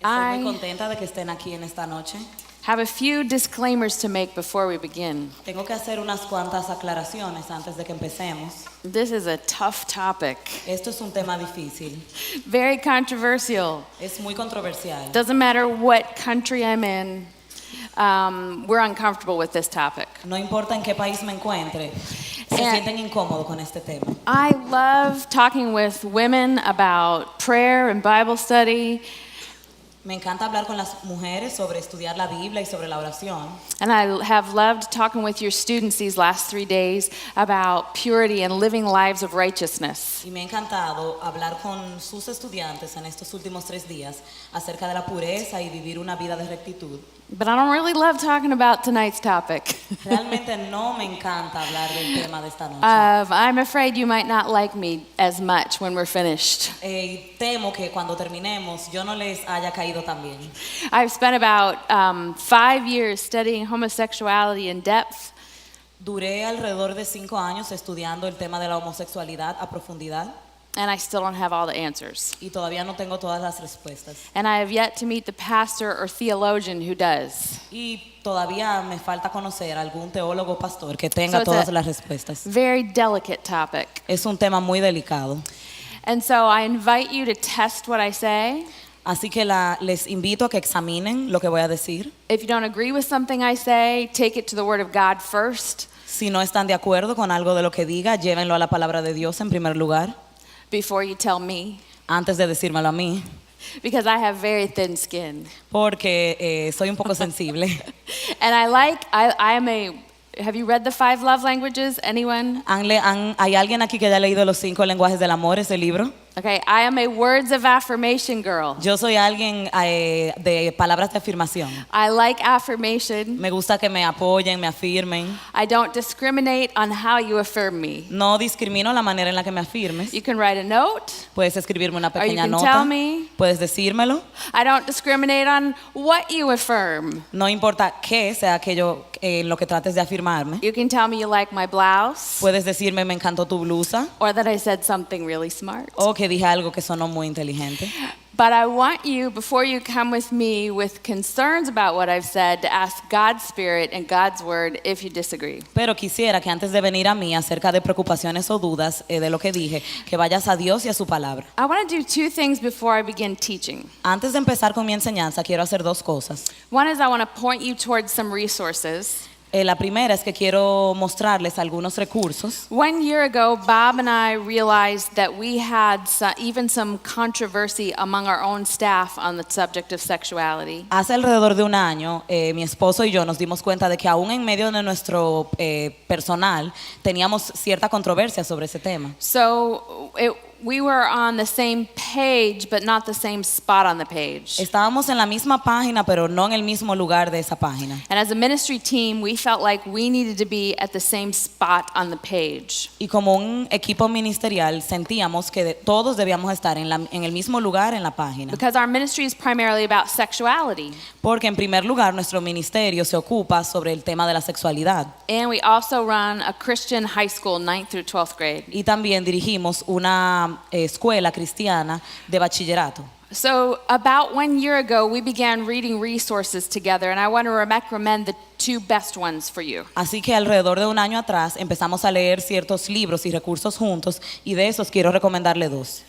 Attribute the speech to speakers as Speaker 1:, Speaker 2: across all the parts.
Speaker 1: Estoy muy
Speaker 2: I
Speaker 1: contenta de que estén aquí en esta noche.
Speaker 2: have a few disclaimers to make before we begin.
Speaker 1: Tengo que hacer unas cuantas aclaraciones antes de que empecemos.
Speaker 2: This is a tough topic,
Speaker 1: Esto es un tema difícil,
Speaker 2: very controversial.
Speaker 1: es muy controversial.
Speaker 2: Doesn't matter what country I'm in, we're uncomfortable with this topic.
Speaker 1: No importa en qué país me encuentre, se sienten incómodos con este tema.
Speaker 2: I love talking with women about prayer and Bible study,
Speaker 1: Me encanta hablar con las mujeres sobre estudiar la Biblia y sobre la oración.
Speaker 2: and I have loved talking with your students these last 3 days about purity and living lives of righteousness.
Speaker 1: Y me ha encantado hablar con sus estudiantes en estos últimos 3 días acerca de la pureza y vivir una vida de rectitud.
Speaker 2: But I don't really love talking about tonight's topic.
Speaker 1: Realmente no me encanta hablar del tema de esta noche.
Speaker 2: I'm afraid you might not like me as much when we're finished.
Speaker 1: Temo que cuando terminemos yo no les haya caído tan bien.
Speaker 2: I've spent about 5 years studying homosexuality in depth,
Speaker 1: Duré alrededor de 5 años estudiando el tema de la homosexualidad a profundidad
Speaker 2: and I still don't have all the answers.
Speaker 1: y todavía no tengo todas las respuestas.
Speaker 2: And I have yet to meet the pastor or theologian who does.
Speaker 1: Y todavía me falta conocer algún teólogo o pastor que
Speaker 2: So
Speaker 1: tenga
Speaker 2: it's
Speaker 1: todas
Speaker 2: a-
Speaker 1: las respuestas.
Speaker 2: Very delicate topic.
Speaker 1: Es un tema muy delicado.
Speaker 2: And so I invite you to test what I say.
Speaker 1: Así que les invito a que examinen lo que voy a decir.
Speaker 2: If you don't agree with something I say, take it to the Word of God first
Speaker 1: Si no están de acuerdo con algo de lo que diga, llévenlo a la palabra de Dios en primer lugar,
Speaker 2: before you tell me,
Speaker 1: antes de decírmelo a mí,
Speaker 2: because I have very thin skin.
Speaker 1: porque soy un poco sensible.
Speaker 2: And I am have you read the 5 love languages? Anyone?
Speaker 1: ¿Hay alguien aquí que haya leído los 5 lenguajes del amor, ese libro?
Speaker 2: Okay, I am a words of affirmation girl.
Speaker 1: Yo soy alguien de palabras de afirmación.
Speaker 2: I like affirmation.
Speaker 1: Me gusta que me apoyen, me afirmen.
Speaker 2: I don't discriminate on how you affirm me.
Speaker 1: No discrimino la manera en la que me afirmes.
Speaker 2: You can write a note.
Speaker 1: Puedes escribirme una
Speaker 2: Or you
Speaker 1: pequeña
Speaker 2: can
Speaker 1: nota.
Speaker 2: tell me.
Speaker 1: Puedes decírmelo.
Speaker 2: I don't discriminate on what you affirm.
Speaker 1: No importa qué sea aquello en lo que trates de afirmarme.
Speaker 2: You can tell me you like my blouse,
Speaker 1: Puedes decirme me encantó tu blusa
Speaker 2: or that I said something really smart.
Speaker 1: o que dije algo que sonó muy inteligente.
Speaker 2: But I want you, before you come with me with concerns about what I've said, to ask God's Spirit and God's Word if you disagree.
Speaker 1: Pero quisiera que antes de venir a mí acerca de preocupaciones o dudas de lo que dije, que vayas a Dios y a su palabra.
Speaker 2: I want to do 2 things before I begin teaching.
Speaker 1: Antes de empezar con mi enseñanza, quiero hacer 2 cosas.
Speaker 2: One is I want to point you towards some resources.
Speaker 1: La primera es que quiero mostrarles algunos recursos.
Speaker 2: 1 year ago, Bob and I realized that we had even some controversy among our own staff on the subject of sexuality.
Speaker 1: Hace alrededor de un año, mi esposo y yo nos dimos cuenta de que aún en medio de nuestro personal teníamos cierta controversia sobre ese tema.
Speaker 2: So we were on the same page, but not the same spot on the page.
Speaker 1: Estábamos en la misma página, pero no en el mismo lugar de esa página.
Speaker 2: And as a ministry team, we felt like we needed to be at the same spot on the page.
Speaker 1: Y como un equipo ministerial sentíamos que todos debíamos estar en el mismo lugar en la página.
Speaker 2: Because our ministry is primarily about sexuality.
Speaker 1: Porque en primer lugar nuestro ministerio se ocupa sobre el tema de la sexualidad.
Speaker 2: And we also run a Christian high school, 9th through 12th grade.
Speaker 1: Y también dirigimos una escuela cristiana de bachillerato.
Speaker 2: So about 1 year ago, we began reading resources together, and I want to recommend the 2 best ones for you.
Speaker 1: Así que alrededor de un año atrás empezamos a leer ciertos libros y recursos juntos y de esos quiero recomendarle 2.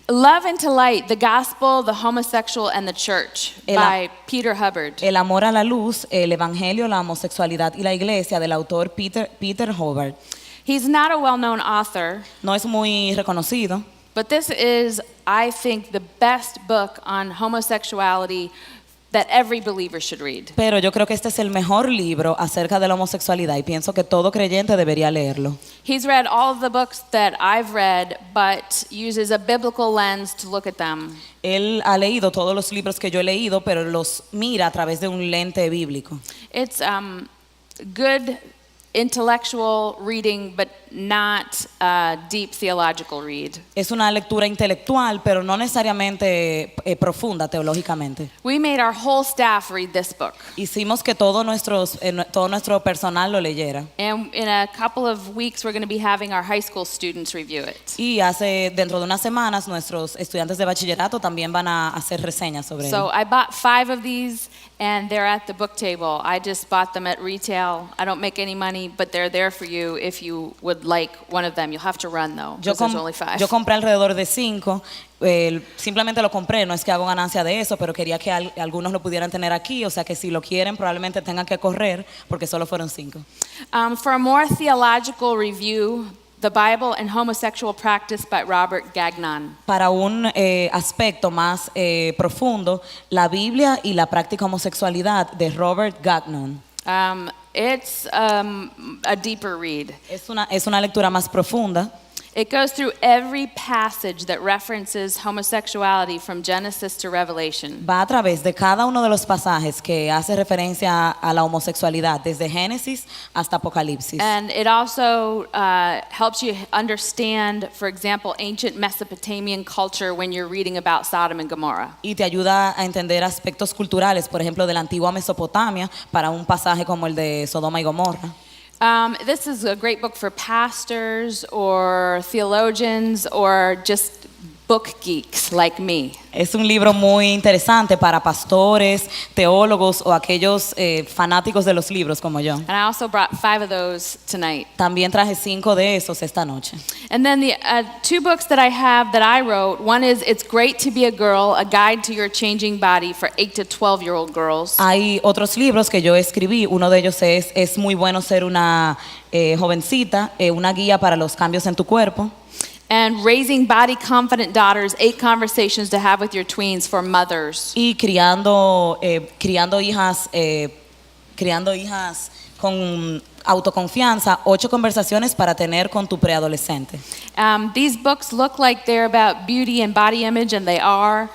Speaker 2: Love and to Light, the Gospel, the Homosexual, and the Church by Peter Hubbard.
Speaker 1: El amor a la luz, el evangelio, la homosexualidad y la iglesia del autor Peter Hubbard.
Speaker 2: He's not a well-known author,
Speaker 1: No es muy reconocido,
Speaker 2: but this is, I think, the best book on homosexuality that every believer should read.
Speaker 1: pero yo creo que este es el mejor libro acerca de la homosexualidad y pienso que todo creyente debería leerlo.
Speaker 2: He's read all of the books that I've read, but uses a biblical lens to look at them.
Speaker 1: Él ha leído todos los libros que yo he leído, pero los mira a través de un lente bíblico.
Speaker 2: It's good intellectual reading, but not a deep theological read.
Speaker 1: Es una lectura intelectual, pero no necesariamente profunda teológicamente.
Speaker 2: We made our whole staff read this book.
Speaker 1: Hicimos que todo nuestro personal lo leyera.
Speaker 2: And in a couple of weeks, we're going to be having our high school students review it.
Speaker 1: Y dentro de unas semanas, nuestros estudiantes de bachillerato también van a hacer reseñas sobre él.
Speaker 2: So I bought 5 of these, and they're at the book table. I just bought them at retail. I don't make any money, but they're there for you if you would like one of them. You'll have to run, though, because there's only 5.
Speaker 1: Yo compré alrededor de 5. Simplemente lo compré, no es que hago ganancia de eso, pero quería que algunos lo pudieran tener aquí, o sea que si lo quieren probablemente tengan que correr porque solo fueron 5.
Speaker 2: For a more theological review, The Bible and Homosexual Practice by Robert Gagnon.
Speaker 1: Para un aspecto más profundo, la Biblia y la práctica homosexualidad de Robert Gagnon.
Speaker 2: It's a deeper read.
Speaker 1: Es una lectura más profunda.
Speaker 2: It goes through every passage that references homosexuality from Genesis to Revelation.
Speaker 1: Va a través de cada uno de los pasajes que hace referencia a la homosexualidad, desde Génesis hasta Apocalipsis.
Speaker 2: And it also helps you understand, for example, ancient Mesopotamian culture when you're reading about Sodom and Gomorrah.
Speaker 1: Y te ayuda a entender aspectos culturales, por ejemplo, de la antigua Mesopotamia, para un pasaje como el de Sodoma y Gomorra.
Speaker 2: This is a great book for pastors or theologians or just book geeks like me.
Speaker 1: Es un libro muy interesante para pastores, teólogos o aquellos fanáticos de los libros como yo.
Speaker 2: And I also brought 5 of those tonight.
Speaker 1: También traje 5 de esos esta noche.
Speaker 2: And then the 2 books that I have that I wrote, one is It's Great to Be a Girl, A Guide to Your Changing Body for 8 to 12-year-old girls.
Speaker 1: Hay otros libros que yo escribí, uno de ellos es muy bueno ser una jovencita, una guía para los cambios en tu cuerpo.
Speaker 2: And Raising Body Confident Daughters, 8 Conversations to Have with Your Tweens for Mothers.
Speaker 1: Y criando hijas con autoconfianza, 8 conversaciones para tener con tu preadolescente.
Speaker 2: These books look like they're about beauty and body image, and they are.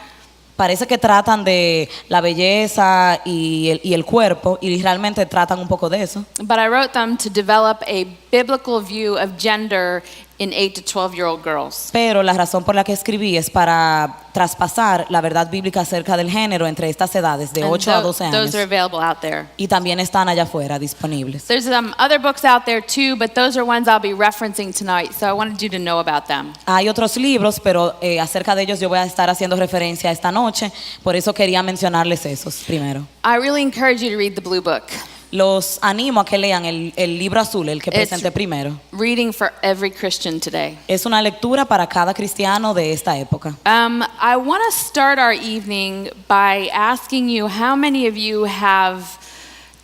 Speaker 1: Parece que tratan de la belleza y el cuerpo, y realmente tratan un poco de eso.
Speaker 2: But I wrote them to develop a biblical view of gender in 8 to 12-year-old girls.
Speaker 1: Pero la razón por la que escribí es para traspasar la verdad bíblica acerca del género entre estas edades de 8 a 12 años.
Speaker 2: Those are available out there.
Speaker 1: Y también están allá afuera disponibles.
Speaker 2: There's other books out there too, but those are ones I'll be referencing tonight, so I wanted you to know about them.
Speaker 1: Hay otros libros, pero acerca de ellos yo voy a estar haciendo referencia esta noche, por eso quería mencionarles esos primero.
Speaker 2: I really encourage you to read the Blue Book.
Speaker 1: Los animo a que lean el libro azul, el que presenté primero.
Speaker 2: Reading for every Christian today.
Speaker 1: Es una lectura para cada cristiano de esta época.
Speaker 2: I want to start our evening by asking you how many of you have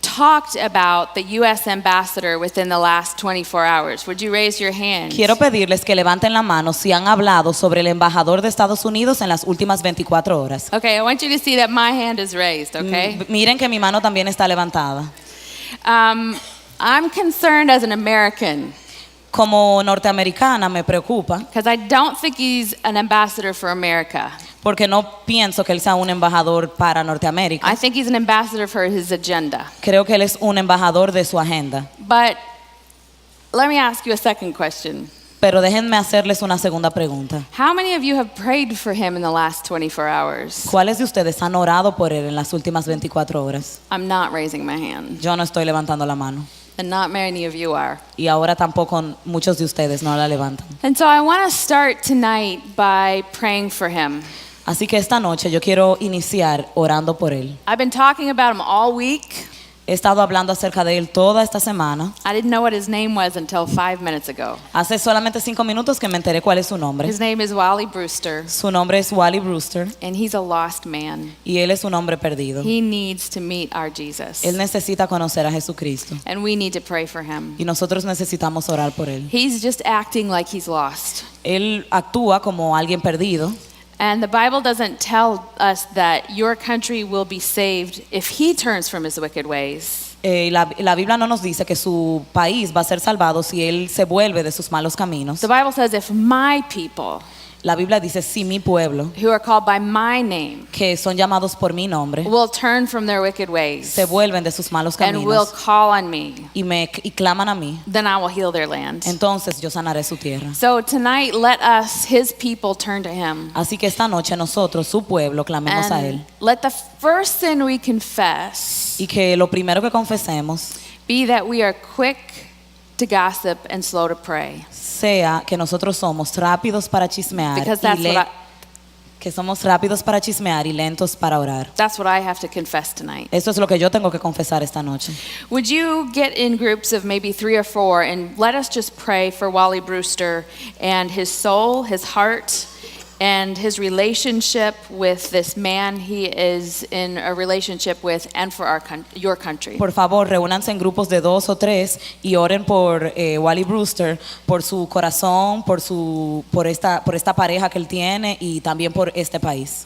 Speaker 2: talked about the U.S. ambassador within the last 24 hours. Would you raise your hand?
Speaker 1: Quiero pedirles que levanten la mano si han hablado sobre el embajador de Estados Unidos en las últimas 24 horas.
Speaker 2: Okay, I want you to see that my hand is raised, okay?
Speaker 1: Miren que mi mano también está levantada.
Speaker 2: I'm concerned as an American.
Speaker 1: Como norteamericana me preocupa
Speaker 2: Because I don't think he's an ambassador for America.
Speaker 1: porque no pienso que él sea un embajador para Norteamérica.
Speaker 2: I think he's an ambassador for his agenda.
Speaker 1: Creo que él es un embajador de su agenda.
Speaker 2: But let me ask you a second question.
Speaker 1: Pero déjenme hacerles una segunda pregunta.
Speaker 2: How many of you have prayed for him in the last 24 hours?
Speaker 1: ¿Cuáles de ustedes han orado por él en las últimas 24 horas?
Speaker 2: I'm not raising my hand.
Speaker 1: Yo no estoy levantando la mano.
Speaker 2: And not many of you are.
Speaker 1: Y ahora tampoco muchos de ustedes no la levantan.
Speaker 2: And so I want to start tonight by praying for him.
Speaker 1: Así que esta noche yo quiero iniciar orando por él.
Speaker 2: I've been talking about him all week.
Speaker 1: He estado hablando acerca de él toda esta semana.
Speaker 2: I didn't know what his name was until 5 minutes ago.
Speaker 1: Hace solamente 5 minutos que me enteré cuál es su nombre.
Speaker 2: His name is Wally Brewster,
Speaker 1: Su nombre es Wally Brewster
Speaker 2: and he's a lost man.
Speaker 1: y él es un hombre perdido.
Speaker 2: He needs to meet our Jesus.
Speaker 1: Él necesita conocer a Jesucristo
Speaker 2: And we need to pray for him.
Speaker 1: y nosotros necesitamos orar por él.
Speaker 2: He's just acting like he's lost.
Speaker 1: Él actúa como alguien perdido.
Speaker 2: And the Bible doesn't tell us that your country will be saved if he turns from his wicked ways.
Speaker 1: La Biblia no nos dice que su país va a ser salvado si él se vuelve de sus malos caminos.
Speaker 2: The Bible says if my people
Speaker 1: La Biblia dice, si mi pueblo,
Speaker 2: who are called by my name,
Speaker 1: que son llamados por mi nombre,
Speaker 2: will turn from their wicked ways
Speaker 1: se vuelven de sus malos
Speaker 2: and will
Speaker 1: caminos
Speaker 2: call on me,
Speaker 1: y claman a mí,
Speaker 2: then I will heal their land.
Speaker 1: entonces yo sanaré su tierra.
Speaker 2: So tonight, let us, his people, turn to him.
Speaker 1: Así que esta noche nosotros, su pueblo, clamemos a
Speaker 2: And
Speaker 1: Él.
Speaker 2: let the first sin we confess
Speaker 1: Y que lo primero que confesemos
Speaker 2: be that we are quick to gossip and slow to pray.
Speaker 1: sea que nosotros somos rápidos para chismear
Speaker 2: Because that's what
Speaker 1: que somos rápidos para chismear y lentos para orar.
Speaker 2: that's what I have to confess tonight.
Speaker 1: Eso es lo que yo tengo que confesar esta noche.
Speaker 2: Would you get in groups of maybe 3 or 4 and let us just pray for Wally Brewster and his soul, his heart, and his relationship with this man he is in a relationship with, and for your country.
Speaker 1: Por favor, reúnanse en grupos de 2 o 3 y oren por Wally Brewster, por su corazón, por esta pareja que él tiene y también por este país.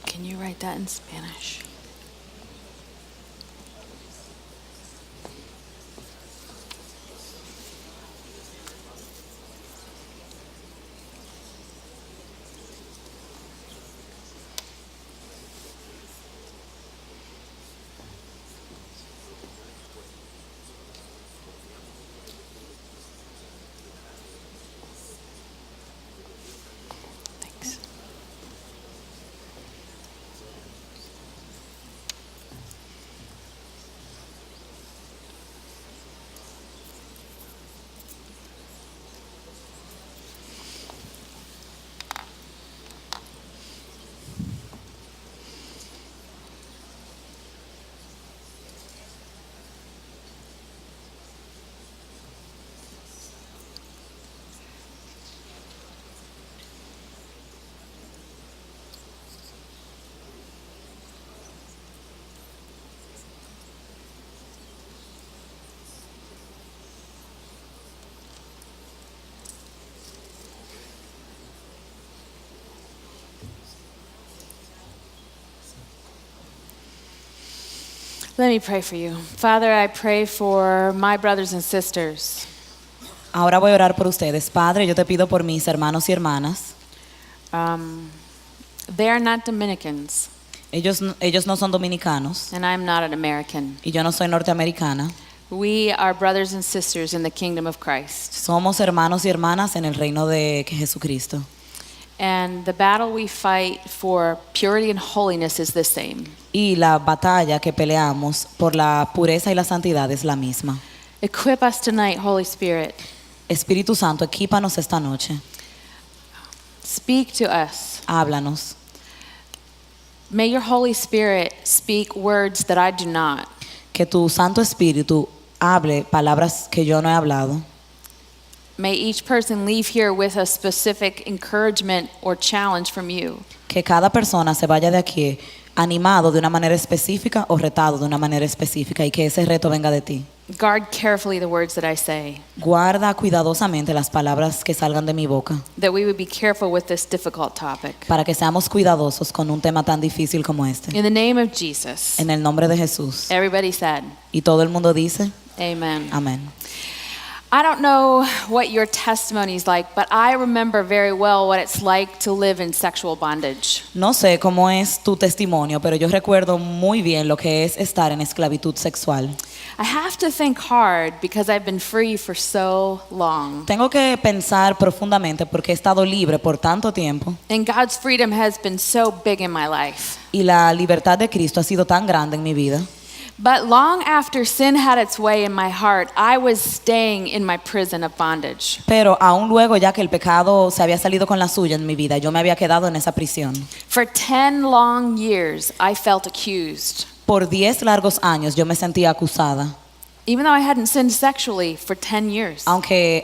Speaker 2: Can you write that in Spanish? Thanks. Let me pray for you. Father, I pray for my brothers and sisters.
Speaker 1: Ahora voy a orar por ustedes. Padre, yo te pido por mis hermanos y hermanas.
Speaker 2: They are not Dominicans,
Speaker 1: Ellos no son dominicanos
Speaker 2: and I'm not an American.
Speaker 1: y yo no soy norteamericana.
Speaker 2: We are brothers and sisters in the kingdom of Christ.
Speaker 1: Somos hermanos y hermanas en el reino de Jesucristo.
Speaker 2: And the battle we fight for purity and holiness is the same.
Speaker 1: Y la batalla que peleamos por la pureza y la santidad es la misma.
Speaker 2: Equip us tonight, Holy Spirit.
Speaker 1: Espíritu Santo, equípanos esta noche.
Speaker 2: Speak to us.
Speaker 1: Háblanos.
Speaker 2: May your Holy Spirit speak words that I do not.
Speaker 1: Que tu Santo Espíritu hable palabras que yo no he hablado.
Speaker 2: May each person leave here with a specific encouragement or challenge from you.
Speaker 1: Que cada persona se vaya de aquí animado de una manera específica o retado de una manera específica y que ese reto venga de ti.
Speaker 2: Guard carefully the words that I say,
Speaker 1: Guarda cuidadosamente las palabras que salgan de mi boca
Speaker 2: that we would be careful with this difficult topic.
Speaker 1: para que seamos cuidadosos con un tema tan difícil como este.
Speaker 2: In the name of Jesus,
Speaker 1: En el nombre de Jesús.
Speaker 2: everybody said,
Speaker 1: Y todo el mundo dice,
Speaker 2: amen.
Speaker 1: amén.
Speaker 2: I don't know what your testimony is like, but I remember very well what it's like to live in sexual bondage.
Speaker 1: No sé cómo es tu testimonio, pero yo recuerdo muy bien lo que es estar en esclavitud sexual.
Speaker 2: I have to think hard because I've been free for so long.
Speaker 1: Tengo que pensar profundamente porque he estado libre por tanto tiempo
Speaker 2: And God's freedom has been so big in my life.
Speaker 1: y la libertad de Cristo ha sido tan grande en mi vida.
Speaker 2: But long after sin had its way in my heart, I was staying in my prison of bondage.
Speaker 1: Pero aún luego, ya que el pecado se había salido con la suya en mi vida, yo me había quedado en esa prisión.
Speaker 2: For 10 long years, I felt accused.
Speaker 1: Por 10 largos años yo me sentía acusada,
Speaker 2: Even though I hadn't sinned sexually for 10 years.
Speaker 1: aunque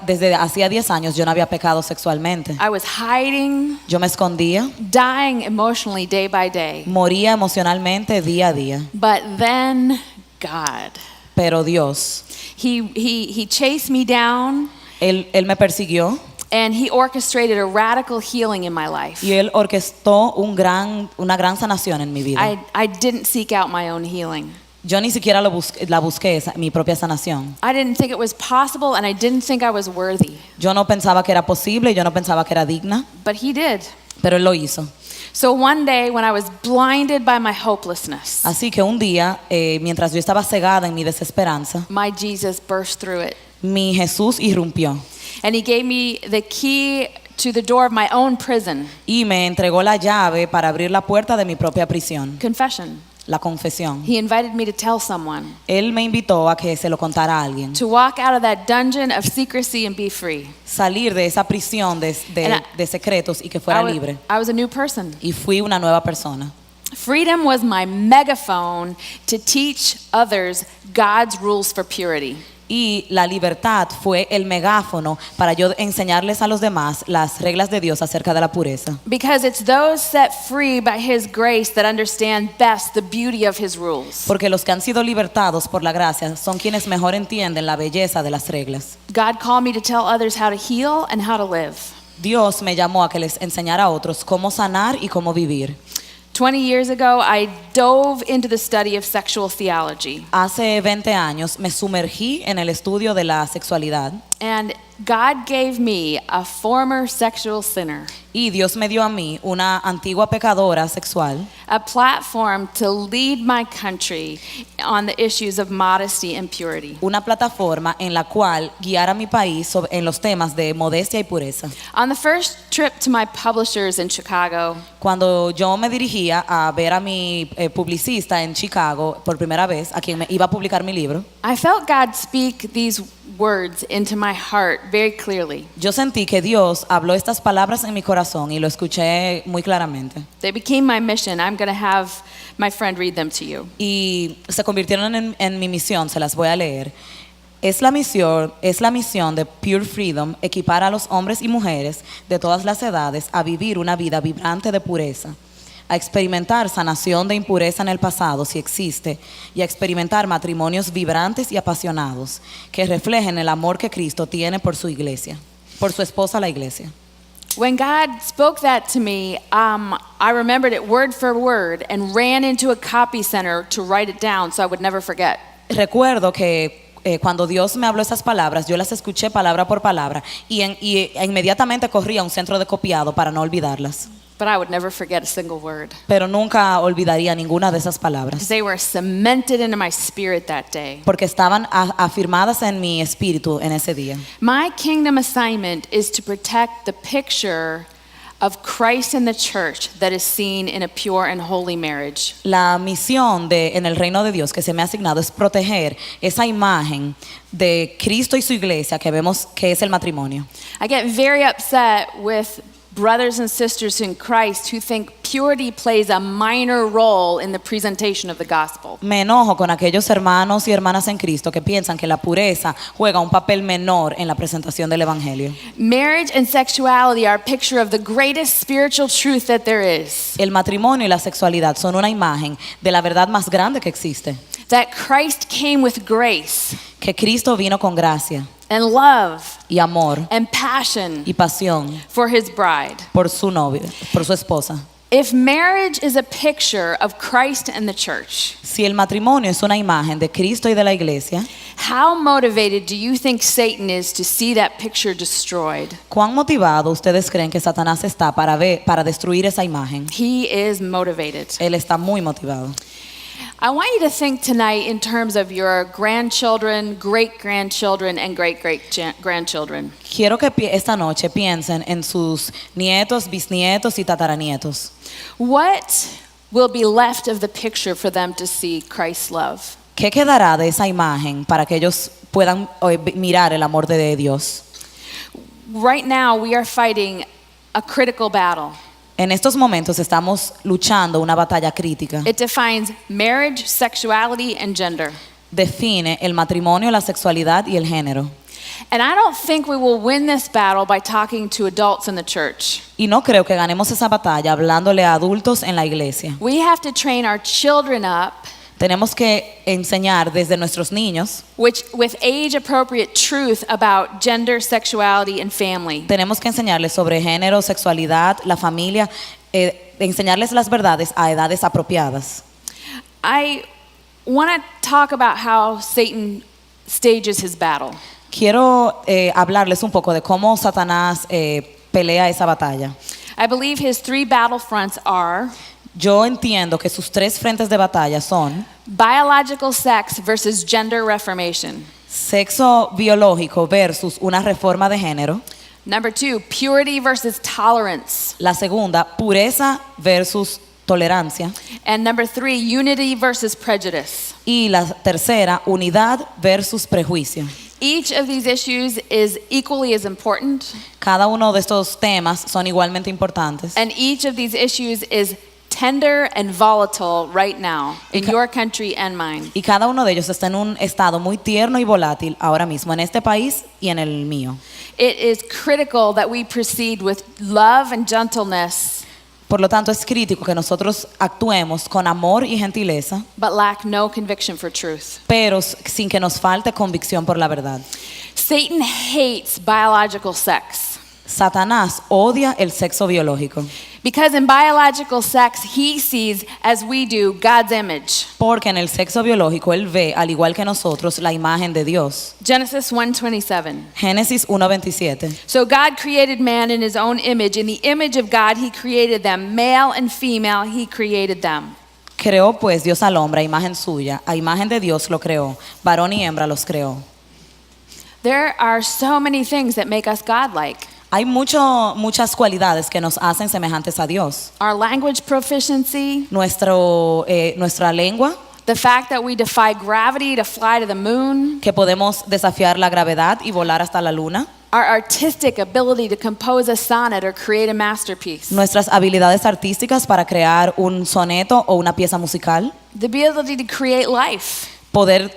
Speaker 1: desde hacía 10 años yo no había pecado sexualmente.
Speaker 2: I was hiding,
Speaker 1: Yo me escondía,
Speaker 2: dying emotionally day by day.
Speaker 1: moría emocionalmente día a día.
Speaker 2: But then God,
Speaker 1: Pero Dios,
Speaker 2: he chased me down
Speaker 1: Él me persiguió
Speaker 2: and he orchestrated a radical healing in my life.
Speaker 1: y Él orquestó una gran sanación en mi vida.
Speaker 2: I didn't seek out my own healing.
Speaker 1: Yo ni siquiera la busqué, mi propia sanación.
Speaker 2: I didn't think it was possible and I didn't think I was worthy.
Speaker 1: Yo no pensaba que era posible, yo no pensaba que era digna,
Speaker 2: But he did.
Speaker 1: pero Él lo hizo.
Speaker 2: So one day when I was blinded by my hopelessness,
Speaker 1: Así que un día, mientras yo estaba cegada en mi desesperanza,
Speaker 2: my Jesus burst through it.
Speaker 1: mi Jesús irrumpió
Speaker 2: And he gave me the key to the door of my own prison.
Speaker 1: y me entregó la llave para abrir la puerta de mi propia prisión,
Speaker 2: Confession.
Speaker 1: la confesión.
Speaker 2: He invited me to tell someone,
Speaker 1: Él me invitó a que se lo contara a alguien,
Speaker 2: to walk out of that dungeon of secrecy and be free.
Speaker 1: salir de esa prisión de secretos y que fuera libre.
Speaker 2: I was a new person.
Speaker 1: Y fui una nueva persona.
Speaker 2: Freedom was my megaphone to teach others God's rules for purity.
Speaker 1: Y la libertad fue el megáfono para yo enseñarles a los demás las reglas de Dios acerca de la pureza.
Speaker 2: Because it's those set free by His grace that understand best the beauty of His rules.
Speaker 1: Porque los que han sido libertados por la gracia son quienes mejor entienden la belleza de las reglas.
Speaker 2: God called me to tell others how to heal and how to live.
Speaker 1: Dios me llamó a que les enseñara a otros cómo sanar y cómo vivir.
Speaker 2: 20 years ago, I dove into the study of sexual theology.
Speaker 1: Hace 20 años me sumergí en el estudio de la sexualidad
Speaker 2: And God gave me a former sexual sinner
Speaker 1: y Dios me dio a mí, una antigua pecadora sexual,
Speaker 2: a platform to lead my country on the issues of modesty and purity.
Speaker 1: una plataforma en la cual guiar a mi país en los temas de modestia y pureza.
Speaker 2: On the first trip to my publishers in Chicago,
Speaker 1: Cuando yo me dirigía a ver a mi publicista en Chicago por primera vez, a quien me iba a publicar mi libro,
Speaker 2: I felt God speak these words into my heart very clearly.
Speaker 1: yo sentí que Dios habló estas palabras en mi corazón y lo escuché muy claramente.
Speaker 2: They became my mission. I'm going to have my friend read them to you.
Speaker 1: Y se convirtieron en mi misión, se las voy a leer. Es la misión de Pure Freedom equipar a los hombres y mujeres de todas las edades a vivir una vida vibrante de pureza, a experimentar sanación de impureza en el pasado si existe y a experimentar matrimonios vibrantes y apasionados que reflejen el amor que Cristo tiene por su iglesia, por su esposa la iglesia.
Speaker 2: When God spoke that to me, I remembered it word for word and ran into a copy center to write it down so I would never forget.
Speaker 1: Recuerdo que cuando Dios me habló esas palabras, yo las escuché palabra por palabra y inmediatamente corrí a un centro de copiado para no olvidarlas.
Speaker 2: But I would never forget a single word.
Speaker 1: Pero nunca olvidaría ninguna de esas palabras,
Speaker 2: They were cemented into my spirit that day.
Speaker 1: porque estaban afirmadas en mi espíritu en ese día.
Speaker 2: My kingdom assignment is to protect the picture of Christ in the church that is seen in a pure and holy marriage.
Speaker 1: La misión en el reino de Dios que se me ha asignado es proteger esa imagen de Cristo y su iglesia que vemos que es el matrimonio.
Speaker 2: I get very upset with brothers and sisters in Christ who think purity plays a minor role in the presentation of the gospel.
Speaker 1: Me enojo con aquellos hermanos y hermanas en Cristo que piensan que la pureza juega un papel menor en la presentación del evangelio.
Speaker 2: Marriage and sexuality are a picture of the greatest spiritual truth that there is.
Speaker 1: El matrimonio y la sexualidad son una imagen de la verdad más grande que existe,
Speaker 2: That Christ came with grace
Speaker 1: que Cristo vino con gracia
Speaker 2: and love
Speaker 1: y amor
Speaker 2: and passion
Speaker 1: y pasión
Speaker 2: for his bride.
Speaker 1: por su novia, por su esposa.
Speaker 2: If marriage is a picture of Christ and the church,
Speaker 1: Si el matrimonio es una imagen de Cristo y de la iglesia,
Speaker 2: how motivated do you think Satan is to see that picture destroyed?
Speaker 1: ¿cuán motivado ustedes creen que Satanás está para destruir esa imagen?
Speaker 2: He is motivated.
Speaker 1: Él está muy motivado.
Speaker 2: I want you to think tonight in terms of your grandchildren, great-grandchildren, and great-great-grandchildren.
Speaker 1: Quiero que esta noche piensen en sus nietos, bisnietos y tataranietos.
Speaker 2: What will be left of the picture for them to see Christ's love?
Speaker 1: ¿Qué quedará de esa imagen para que ellos puedan mirar el amor de Dios?
Speaker 2: Right now, we are fighting a critical battle.
Speaker 1: En estos momentos estamos luchando una batalla crítica.
Speaker 2: It defines marriage, sexuality, and gender.
Speaker 1: Define el matrimonio, la sexualidad y el género.
Speaker 2: And I don't think we will win this battle by talking to adults in the church.
Speaker 1: Y no creo que ganemos esa batalla hablándole a adultos en la iglesia.
Speaker 2: We have to train our children up
Speaker 1: Tenemos que enseñar desde nuestros niños.
Speaker 2: with age-appropriate truth about gender, sexuality, and family.
Speaker 1: Tenemos que enseñarles sobre género, sexualidad, la familia, enseñarles las verdades a edades apropiadas.
Speaker 2: I want to talk about how Satan stages his battle.
Speaker 1: Quiero hablarles un poco de cómo Satanás pelea esa batalla.
Speaker 2: I believe his three battlefronts are
Speaker 1: Yo entiendo que sus tres frentes de batalla son
Speaker 2: biological sex versus gender reformation.
Speaker 1: sexo biológico versus una reforma de género.
Speaker 2: Number 2, purity versus tolerance.
Speaker 1: La segunda, pureza versus tolerancia.
Speaker 2: And number 3, unity versus prejudice.
Speaker 1: Y la tercera, unidad versus prejuicio.
Speaker 2: Each of these issues is equally as important,
Speaker 1: Cada uno de estos temas son igualmente importantes.
Speaker 2: and each of these issues is tender and volatile right now in your country and mine.
Speaker 1: Y cada uno de ellos está en un estado muy tierno y volátil ahora mismo en este país y en el mío.
Speaker 2: It is critical that we proceed with love and gentleness,
Speaker 1: Por lo tanto, es crítico que nosotros actuemos con amor y gentileza,
Speaker 2: but lack no conviction for truth.
Speaker 1: pero sin que nos falte convicción por la verdad.
Speaker 2: Satan hates biological sex
Speaker 1: Satanás odia el sexo biológico,
Speaker 2: because in biological sex he sees, as we do, God's image.
Speaker 1: porque en el sexo biológico él ve, al igual que nosotros, la imagen de Dios.
Speaker 2: Genesis 1:27.
Speaker 1: Génesis 1:27.
Speaker 2: So God created man in his own image. In the image of God he created them. Male and female he created them.
Speaker 1: Creó pues Dios al hombre a imagen suya, a imagen de Dios lo creó, varón y hembra los creó.
Speaker 2: There are so many things that make us godlike.
Speaker 1: Hay muchas cualidades que nos hacen semejantes a Dios.
Speaker 2: Our language proficiency,
Speaker 1: Nuestra lengua,
Speaker 2: the fact that we defy gravity to fly to the moon,
Speaker 1: que podemos desafiar la gravedad y volar hasta la luna.
Speaker 2: our artistic ability to compose a sonnet or create a masterpiece,
Speaker 1: Nuestras habilidades artísticas para crear un soneto o una pieza musical.
Speaker 2: the ability to create life.
Speaker 1: Poder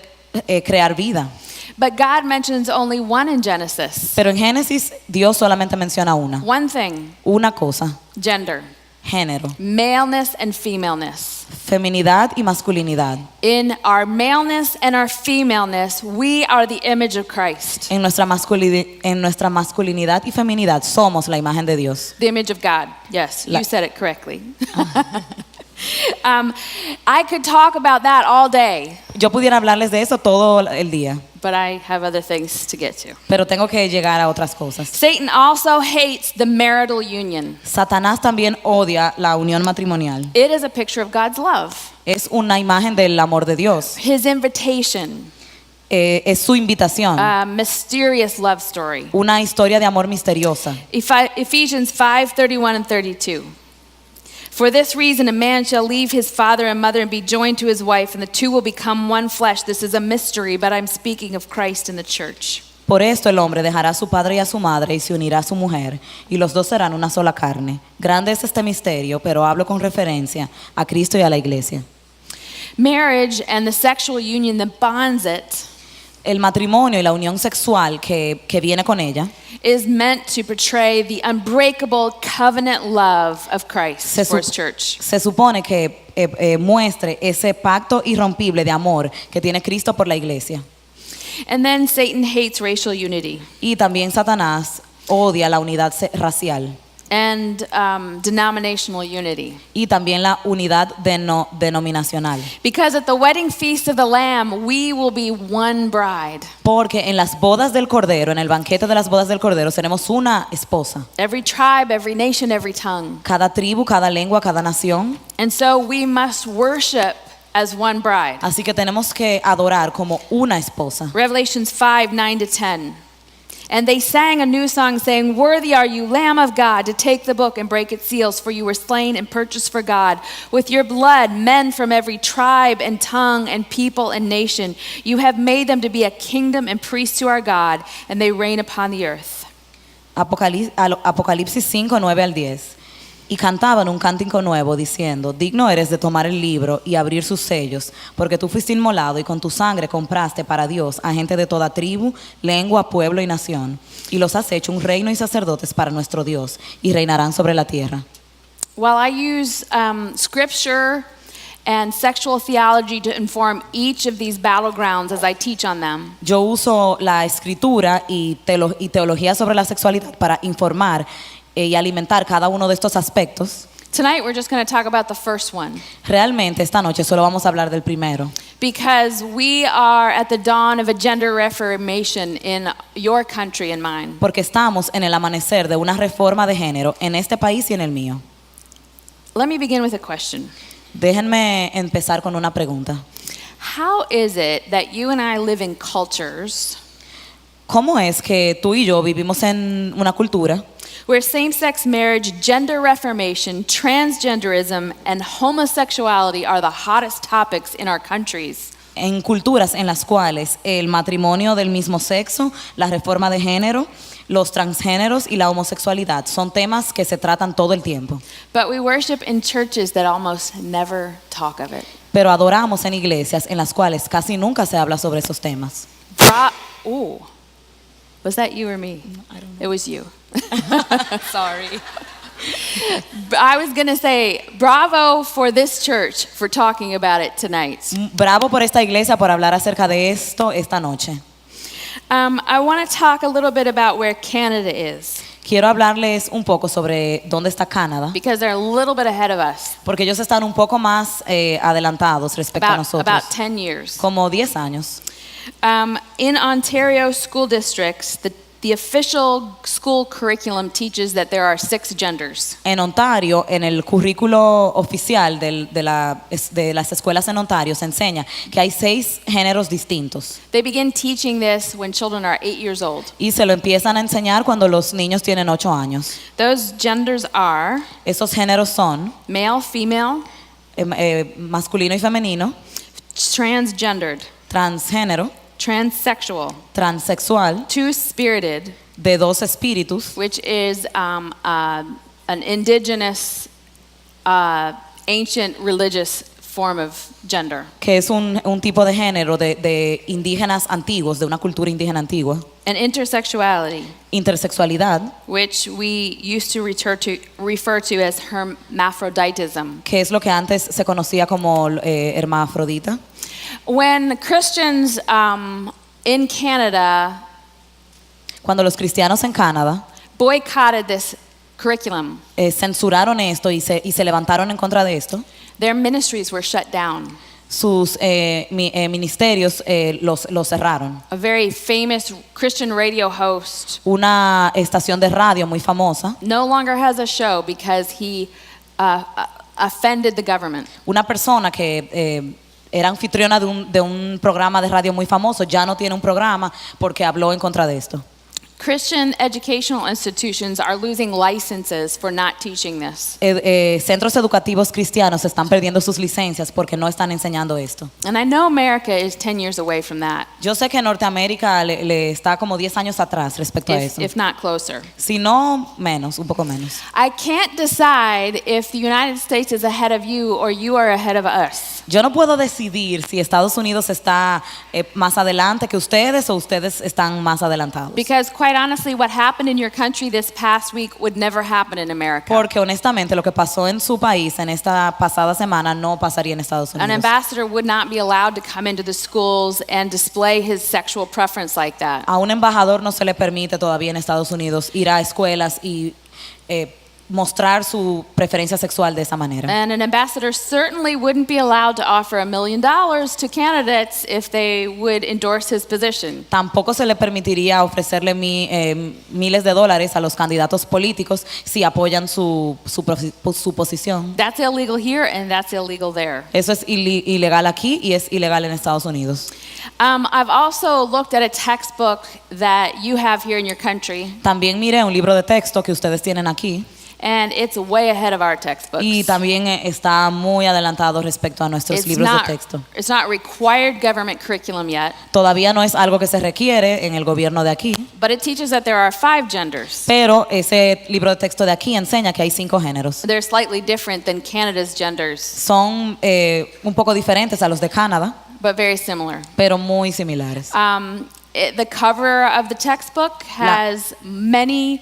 Speaker 1: crear vida.
Speaker 2: But God mentions only one in Genesis.
Speaker 1: Pero en Génesis Dios solamente menciona
Speaker 2: One thing,
Speaker 1: una cosa,
Speaker 2: gender,
Speaker 1: género,
Speaker 2: maleness and femaleness.
Speaker 1: feminidad y masculinidad.
Speaker 2: In our maleness and our femaleness, we are the image of Christ,
Speaker 1: En nuestra masculinidad y feminidad somos la imagen de Dios.
Speaker 2: the image of God. Yes,
Speaker 1: La-
Speaker 2: you said it correctly. I could talk about that all day,
Speaker 1: Yo pudiera hablarles de eso todo el día,
Speaker 2: but I have other things to get to.
Speaker 1: pero tengo que llegar a otras cosas.
Speaker 2: Satan also hates the marital union.
Speaker 1: Satanás también odia la unión matrimonial.
Speaker 2: It is a picture of God's love,
Speaker 1: Es una imagen del amor de Dios.
Speaker 2: his invitation,
Speaker 1: Es su invitación.
Speaker 2: a mysterious love story.
Speaker 1: Una historia de amor misteriosa.
Speaker 2: Ephesians 5:31 and 32. For this reason, a man shall leave his father and mother and be joined to his wife, and the two will become one flesh. This is a mystery, but I'm speaking of Christ and the church.
Speaker 1: Por esto el hombre dejará a su padre y a su madre y se unirá a su mujer, y los dos serán una sola carne. Grande es este misterio, pero hablo con referencia a Cristo y a la iglesia.
Speaker 2: Marriage and the sexual union that bonds it
Speaker 1: El matrimonio y la unión sexual que viene con ella
Speaker 2: is meant to portray the unbreakable covenant love of Christ for his church.
Speaker 1: se supone que muestre ese pacto irrompible de amor que tiene Cristo por la iglesia.
Speaker 2: And then Satan hates racial unity
Speaker 1: Y también Satanás odia la unidad racial
Speaker 2: and denominational unity.
Speaker 1: y también la unidad denominacional.
Speaker 2: Because at the wedding feast of the Lamb, we will be one bride.
Speaker 1: Porque en las bodas del Cordero, en el banquete de las bodas del Cordero, tenemos una esposa.
Speaker 2: Every tribe, every nation, every tongue.
Speaker 1: Cada tribu, cada lengua, cada nación.
Speaker 2: And so we must worship as one bride.
Speaker 1: Así que tenemos que adorar como una esposa.
Speaker 2: Revelations 5:9-10. And they sang a new song saying, "Worthy are you, Lamb of God, to take the book and break its seals, for you were slain and purchased for God. With your blood, men from every tribe and tongue and people and nation. You have made them to be a kingdom and priests to our God, and they reign upon the earth."
Speaker 1: Apocalipsis 5, 9 al 10. Y cantaban un cántico nuevo diciendo: digno eres de tomar el libro y abrir sus sellos, porque tú fuiste inmolado y con tu sangre compraste para Dios a gente de toda tribu, lengua, pueblo y nación, y los has hecho un reino y sacerdotes para nuestro Dios, y reinarán sobre la tierra.
Speaker 2: While I use scripture and sexual theology to inform each of these battlegrounds as I teach on them,
Speaker 1: Yo uso la escritura y teología sobre la sexualidad para informar y alimentar cada uno de estos aspectos.
Speaker 2: tonight we're just going to talk about the first one.
Speaker 1: Realmente esta noche solo vamos a hablar del primero,
Speaker 2: Because we are at the dawn of a gender reformation in your country and mine.
Speaker 1: porque estamos en el amanecer de una reforma de género en este país y en el mío.
Speaker 2: Let me begin with a question.
Speaker 1: Déjenme empezar con una pregunta.
Speaker 2: How is it that you and I live in cultures
Speaker 1: ¿Cómo es que tú y yo vivimos en una cultura
Speaker 2: where same-sex marriage, gender reformation, transgenderism, and homosexuality are the hottest topics in our countries?
Speaker 1: en culturas en las cuales el matrimonio del mismo sexo, la reforma de género, los transgéneros y la homosexualidad son temas que se tratan todo el tiempo?
Speaker 2: But we worship in churches that almost never talk of it.
Speaker 1: Pero adoramos en iglesias en las cuales casi nunca se habla sobre esos temas.
Speaker 2: Ooh. Was that you or me?
Speaker 1: I don't know.
Speaker 2: It was you.
Speaker 1: Sorry.
Speaker 2: I was going to say, bravo for this church for talking about it tonight.
Speaker 1: Bravo por esta iglesia por hablar acerca de esto esta noche.
Speaker 2: I want to talk a little bit about where Canada is,
Speaker 1: Quiero hablarles un poco sobre dónde está Canadá,
Speaker 2: because they're a little bit ahead of us,
Speaker 1: porque ellos están un poco más adelantados respecto a nosotros,
Speaker 2: about 10 years.
Speaker 1: como 10 años.
Speaker 2: In Ontario school districts, the official school curriculum teaches that there are 6 genders.
Speaker 1: En Ontario, en el currículo oficial de las escuelas en Ontario se enseña que hay 6 géneros distintos
Speaker 2: They begin teaching this when children are 8 years old.
Speaker 1: y se lo empiezan a enseñar cuando los niños tienen 8 años.
Speaker 2: Those genders are
Speaker 1: Esos géneros son
Speaker 2: male, female,
Speaker 1: masculino y femenino,
Speaker 2: transgendered,
Speaker 1: transgénero,
Speaker 2: transsexual,
Speaker 1: transexual,
Speaker 2: two-spirited,
Speaker 1: de 2 espíritus,
Speaker 2: which is an indigenous, ancient religious form of gender,
Speaker 1: que es un tipo de género de indígenas antiguos, de una cultura indígena antigua.
Speaker 2: and intersexuality,
Speaker 1: Intersexualidad,
Speaker 2: which we used to refer to as hermaphroditism.
Speaker 1: que es lo que antes se conocía como hermafrodita.
Speaker 2: When Christians in Canada
Speaker 1: Cuando los cristianos en Canadá
Speaker 2: boycotted this curriculum,
Speaker 1: censuraron esto y se levantaron en contra de esto,
Speaker 2: their ministries were shut down.
Speaker 1: sus ministerios los cerraron.
Speaker 2: A very famous Christian radio host
Speaker 1: Una estación de radio muy famosa,
Speaker 2: no longer has a show because he offended the government.
Speaker 1: una persona que era anfitriona de un programa de radio muy famoso, ya no tiene un programa porque habló en contra de esto.
Speaker 2: Christian educational institutions are losing licenses for not teaching this.
Speaker 1: Centros educativos cristianos están perdiendo sus licencias porque no están enseñando esto.
Speaker 2: And I know America is 10 years away from that,
Speaker 1: Yo sé que Norteamérica le está como 10 años atrás respecto a eso.
Speaker 2: if not closer.
Speaker 1: Si no, menos, un poco menos.
Speaker 2: I can't decide if the United States is ahead of you or you are ahead of us.
Speaker 1: Yo no puedo decidir si Estados Unidos está más adelante que ustedes o ustedes están más adelantados.
Speaker 2: Because quite honestly, what happened in your country this past week would never happen in America.
Speaker 1: Porque honestamente lo que pasó en su país en esta pasada semana no pasaría en Estados
Speaker 2: An
Speaker 1: Unidos.
Speaker 2: ambassador would not be allowed to come into the schools and display his sexual preference like that.
Speaker 1: A un embajador no se le permite todavía en Estados Unidos ir a escuelas y mostrar su preferencia sexual de esa manera.
Speaker 2: And an ambassador certainly wouldn't be allowed to offer $1 million to candidates if they would endorse his position.
Speaker 1: Tampoco se le permitiría ofrecerle miles de dólares a los candidatos políticos si apoyan su posición.
Speaker 2: That's illegal here and that's illegal there.
Speaker 1: Eso es ilegal aquí y es ilegal en Estados Unidos.
Speaker 2: I've also looked at a textbook that you have here in your country,
Speaker 1: También miré un libro de texto que ustedes tienen aquí
Speaker 2: and it's way ahead of our textbooks.
Speaker 1: y también está muy adelantado respecto a nuestros libros de texto.
Speaker 2: It's not required government curriculum yet,
Speaker 1: Todavía no es algo que se requiere en el gobierno de aquí,
Speaker 2: but it teaches that there are 5 genders.
Speaker 1: pero ese libro de texto de aquí enseña que hay 5 géneros.
Speaker 2: They're slightly different than Canada's genders,
Speaker 1: Son un poco diferentes a los de Canadá,
Speaker 2: but very similar.
Speaker 1: pero muy similares.
Speaker 2: The cover of the textbook has many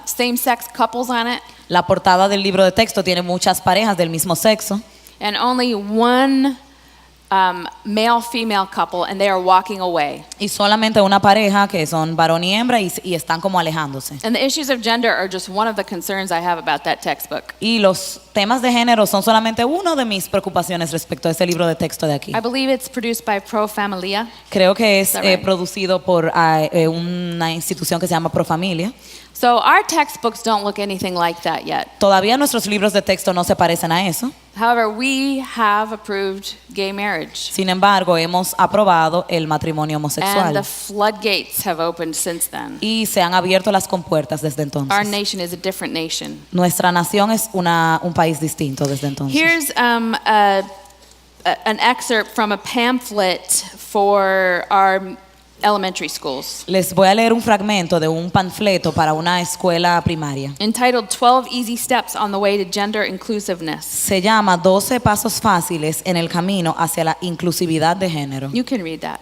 Speaker 2: same-sex couples on it,
Speaker 1: La portada del libro de texto tiene muchas parejas del mismo sexo
Speaker 2: and only one male-female couple, and they are walking away.
Speaker 1: y solamente una pareja que son varón y hembra y están como alejándose.
Speaker 2: And the issues of gender are just one of the concerns I have about that textbook.
Speaker 1: Y los temas de género son solamente una de mis preocupaciones respecto a ese libro de texto de aquí.
Speaker 2: I believe it's produced by Pro Familia.
Speaker 1: Creo que es
Speaker 2: Is that right?
Speaker 1: producido por una institución que se llama Profamilia.
Speaker 2: So our textbooks don't look anything like that yet.
Speaker 1: Todavía nuestros libros de texto no se parecen a eso.
Speaker 2: However, we have approved gay marriage.
Speaker 1: Sin embargo, hemos aprobado el matrimonio
Speaker 2: And
Speaker 1: homosexual
Speaker 2: the floodgates have opened since then.
Speaker 1: y se han abierto las compuertas desde
Speaker 2: Our
Speaker 1: entonces.
Speaker 2: nation is a different nation.
Speaker 1: Nuestra nación es un país distinto desde entonces.
Speaker 2: Here's an excerpt from a pamphlet for our elementary schools
Speaker 1: Les voy a leer un fragmento de un panfleto para una escuela primaria.
Speaker 2: entitled 12 Easy Steps on the Way to Gender Inclusiveness.
Speaker 1: Se llama 12 pasos fáciles en el camino hacia la inclusividad de género.
Speaker 2: You can read that.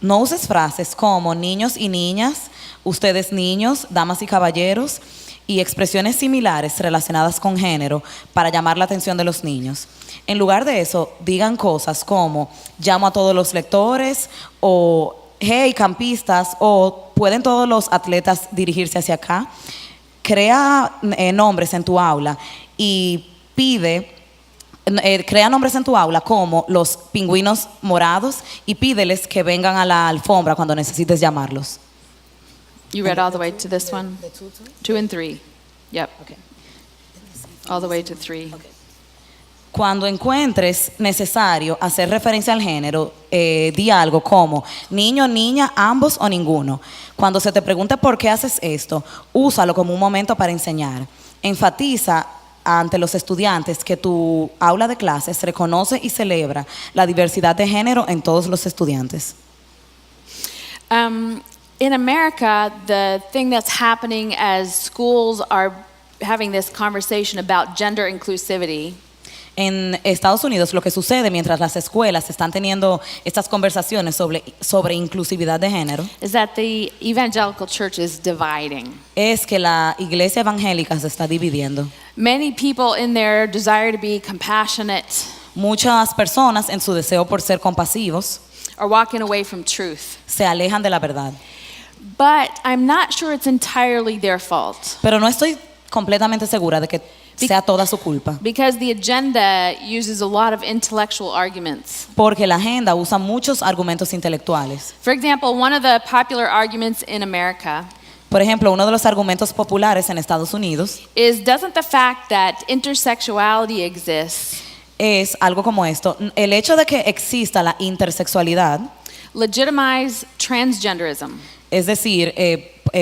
Speaker 1: No uses frases como niños y niñas, ustedes niños, damas y caballeros y expresiones similares relacionadas con género para llamar la atención de los niños. En lugar de eso, digan cosas como llamo a todos los lectores o hey campistas o pueden todos los atletas dirigirse hacia acá. Crea nombres en tu aula y crea nombres en tu aula como los pingüinos morados y pídeles que vengan a la alfombra cuando necesites llamarlos.
Speaker 2: You read all the way to this one? 2 and 3. Yep. All the way to 3.
Speaker 1: Cuando encuentres necesario hacer referencia al género, di algo como niño, niña, ambos o ninguno. Cuando se te pregunte por qué haces esto, úsalo como un momento para enseñar. Enfatiza ante los estudiantes que tu aula de clases reconoce y celebra la diversidad de género en todos los estudiantes.
Speaker 2: In America, the thing that's happening as schools are having this conversation about gender inclusivity
Speaker 1: En Estados Unidos lo que sucede mientras las escuelas están teniendo estas conversaciones sobre inclusividad de género
Speaker 2: is that the evangelical church is dividing.
Speaker 1: es que la iglesia evangélica se está dividiendo.
Speaker 2: Many people in their desire to be compassionate
Speaker 1: Muchas personas en su deseo por ser compasivos
Speaker 2: are walking away from truth.
Speaker 1: se alejan de la verdad.
Speaker 2: But I'm not sure it's entirely their fault
Speaker 1: Pero no estoy completamente segura de que sea toda su culpa,
Speaker 2: because the agenda uses a lot of intellectual arguments.
Speaker 1: porque la agenda usa muchos argumentos intelectuales.
Speaker 2: For example, one of the popular arguments in America
Speaker 1: Por ejemplo, uno de los argumentos populares en Estados Unidos
Speaker 2: is, doesn't the fact that intersexuality exists
Speaker 1: es algo como esto: el hecho de que exista la intersexualidad
Speaker 2: legitimize transgenderism?
Speaker 1: es decir,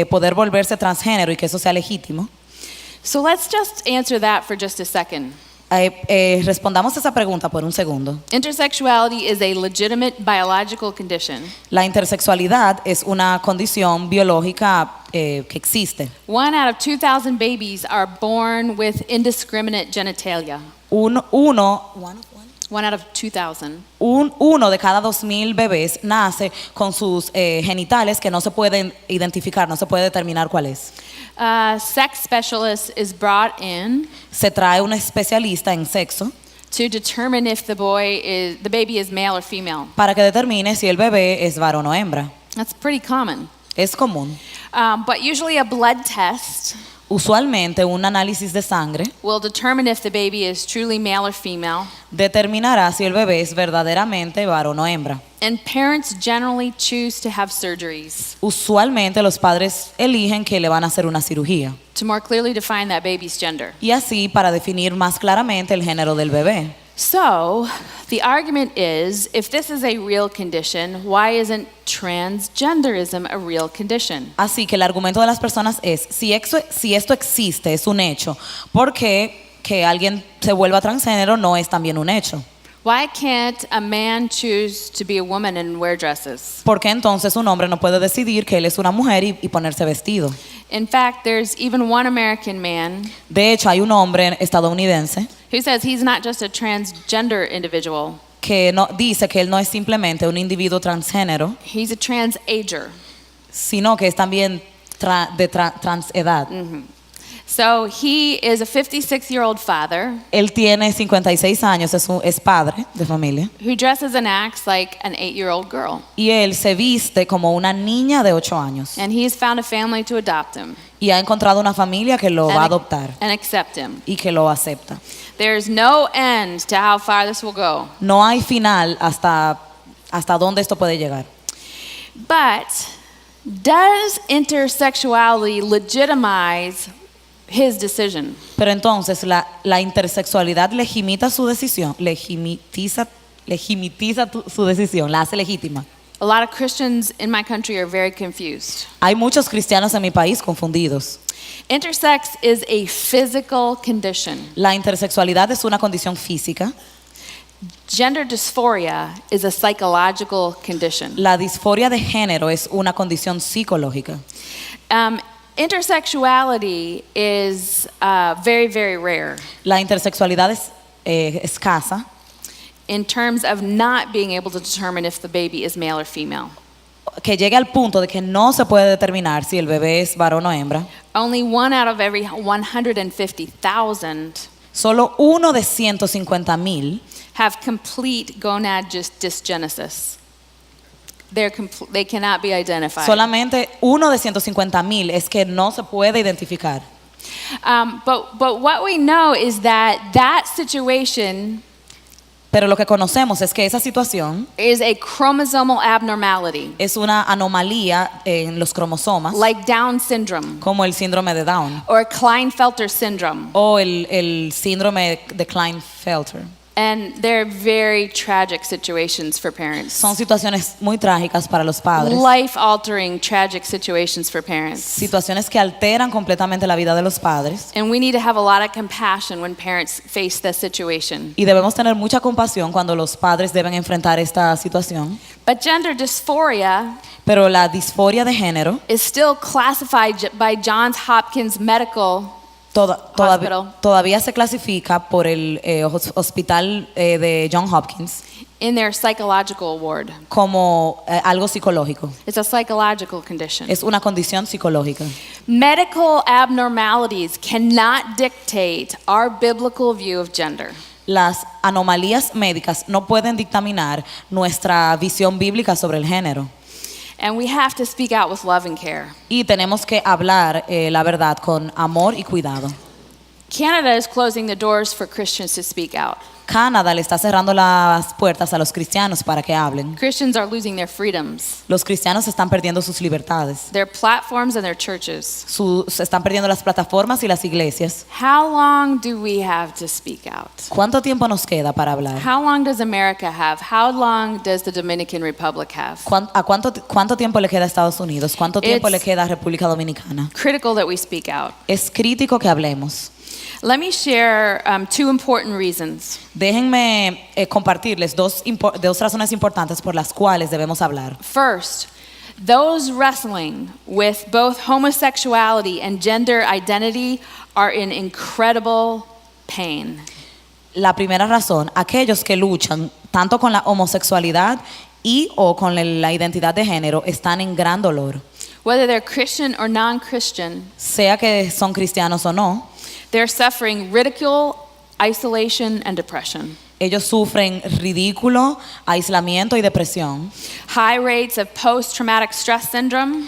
Speaker 1: poder volverse transgénero y que eso sea legítimo.
Speaker 2: So let's just answer that for just a second.
Speaker 1: Respondamos esa pregunta por un segundo.
Speaker 2: Intersexuality is a legitimate biological condition.
Speaker 1: La intersexualidad es una condición biológica que existe.
Speaker 2: 1 out of 2,000 babies are born with indiscriminate genitalia.
Speaker 1: Uno
Speaker 2: 1 out of 2,000.
Speaker 1: Uno de cada 2,000 bebés nace con sus genitales que no se pueden identificar, no se puede determinar cuál es.
Speaker 2: A sex specialist is brought in
Speaker 1: Se trae un especialista en sexo
Speaker 2: to determine if the baby is male or female.
Speaker 1: para que determine si el bebé es varón o hembra.
Speaker 2: That's pretty common.
Speaker 1: Es común.
Speaker 2: But usually a blood test
Speaker 1: Usualmente un análisis de sangre
Speaker 2: will determine if the baby is truly male or female.
Speaker 1: determinará si el bebé es verdaderamente varón o hembra.
Speaker 2: And parents generally choose to have surgeries
Speaker 1: Usualmente los padres eligen que le van a hacer una cirugía
Speaker 2: to more clearly define that baby's gender.
Speaker 1: y así para definir más claramente el género del bebé.
Speaker 2: So, the argument is, if this is a real condition, why isn't transgenderism a real condition?
Speaker 1: Así que el argumento de las personas es, si esto existe, es un hecho, ¿por qué que alguien se vuelva transgénero no es también un hecho?
Speaker 2: Why can't a man choose to be a woman and wear dresses?
Speaker 1: ¿Por qué entonces un hombre no puede decidir que él es una mujer y ponerse vestido?
Speaker 2: In fact, there's even one American man
Speaker 1: De hecho, hay un hombre estadounidense
Speaker 2: who says he's not just a transgender individual,
Speaker 1: que dice que él no es simplemente un individuo transgénero,
Speaker 2: he's a transager.
Speaker 1: sino que es también transedad.
Speaker 2: So he is a 56-year-old father
Speaker 1: Él tiene 56 años, es padre de familia,
Speaker 2: who dresses and acts like an 8-year-old girl.
Speaker 1: y él se viste como una niña de 8 años
Speaker 2: And he's found a family to adopt him
Speaker 1: y ha encontrado una familia que lo va a adoptar
Speaker 2: and accept him.
Speaker 1: y que lo acepta.
Speaker 2: There's no end to how far this will go.
Speaker 1: No hay final hasta dónde esto puede llegar.
Speaker 2: But does intersexuality legitimize his decision?
Speaker 1: Pero entonces la intersexualidad legitimiza su decisión, su decisión, la hace legítima.
Speaker 2: A lot of Christians in my country are very confused.
Speaker 1: Hay muchos cristianos en mi país confundidos.
Speaker 2: Intersex is a physical condition.
Speaker 1: La intersexualidad es una condición física.
Speaker 2: Gender dysphoria is a psychological condition.
Speaker 1: La disforia de género es una condición psicológica.
Speaker 2: Intersexuality is very, very rare
Speaker 1: La intersexualidad es escasa
Speaker 2: in terms of not being able to determine if the baby is male or female.
Speaker 1: que llegue al punto de que no se puede determinar si el bebé es varón o hembra.
Speaker 2: Only 1 out of every 150,000
Speaker 1: Solo uno de 150,000
Speaker 2: have complete gonad dysgenesis. They cannot be identified.
Speaker 1: solamente uno de 150,000 es que no se puede identificar.
Speaker 2: But what we know is that situation
Speaker 1: Pero lo que conocemos es que esa situación
Speaker 2: is a chromosomal abnormality,
Speaker 1: es una anomalía en los cromosomas,
Speaker 2: like Down syndrome
Speaker 1: como el síndrome de Down
Speaker 2: or Klinefelter syndrome.
Speaker 1: o el síndrome de Klinefelter.
Speaker 2: And they're very tragic situations for parents.
Speaker 1: Son situaciones muy trágicas para los padres,
Speaker 2: Life-altering, tragic situations for parents.
Speaker 1: situaciones que alteran completamente la vida de los padres,
Speaker 2: And we need to have a lot of compassion when parents face this situation.
Speaker 1: y debemos tener mucha compasión cuando los padres deben enfrentar esta situación.
Speaker 2: But gender dysphoria
Speaker 1: Pero la disforia de género
Speaker 2: is still classified by Johns Hopkins Medical Hospital.
Speaker 1: todavía se clasifica por el hospital de Johns Hopkins
Speaker 2: in their psychological ward.
Speaker 1: como algo psicológico.
Speaker 2: It's a psychological condition.
Speaker 1: Es una condición psicológica.
Speaker 2: Medical abnormalities cannot dictate our biblical view of gender.
Speaker 1: Las anomalías médicas no pueden dictaminar nuestra visión bíblica sobre el género.
Speaker 2: And we have to speak out with love and care.
Speaker 1: Y tenemos que hablar la verdad con amor y cuidado.
Speaker 2: Canada is closing the doors for Christians to speak out.
Speaker 1: Canadá le está cerrando las puertas a los cristianos para que hablen.
Speaker 2: Christians are losing their freedoms,
Speaker 1: Los cristianos están perdiendo sus libertades.
Speaker 2: their platforms, and their churches.
Speaker 1: Se están perdiendo las plataformas y las iglesias.
Speaker 2: How long do we have to speak out?
Speaker 1: ¿Cuánto tiempo nos queda para hablar?
Speaker 2: How long does America have? How long does the Dominican Republic have?
Speaker 1: ¿Cuánto tiempo le queda a Estados Unidos? ¿Cuánto tiempo
Speaker 2: It's-
Speaker 1: le queda a República Dominicana?
Speaker 2: Critical that we speak out.
Speaker 1: Es crítico que hablemos.
Speaker 2: Let me share two important reasons.
Speaker 1: Déjenme compartirles dos razones importantes por las cuales debemos hablar.
Speaker 2: First, those wrestling with both homosexuality and gender identity are in incredible pain.
Speaker 1: La primera razón, aquellos que luchan tanto con la homosexualidad y o con la identidad de género están en gran dolor.
Speaker 2: Whether they're Christian or non-Christian,
Speaker 1: Sea que son cristianos o no,
Speaker 2: they're suffering ridicule, isolation, and depression.
Speaker 1: ellos sufren ridículo, aislamiento y depresión.
Speaker 2: High rates of post-traumatic stress syndrome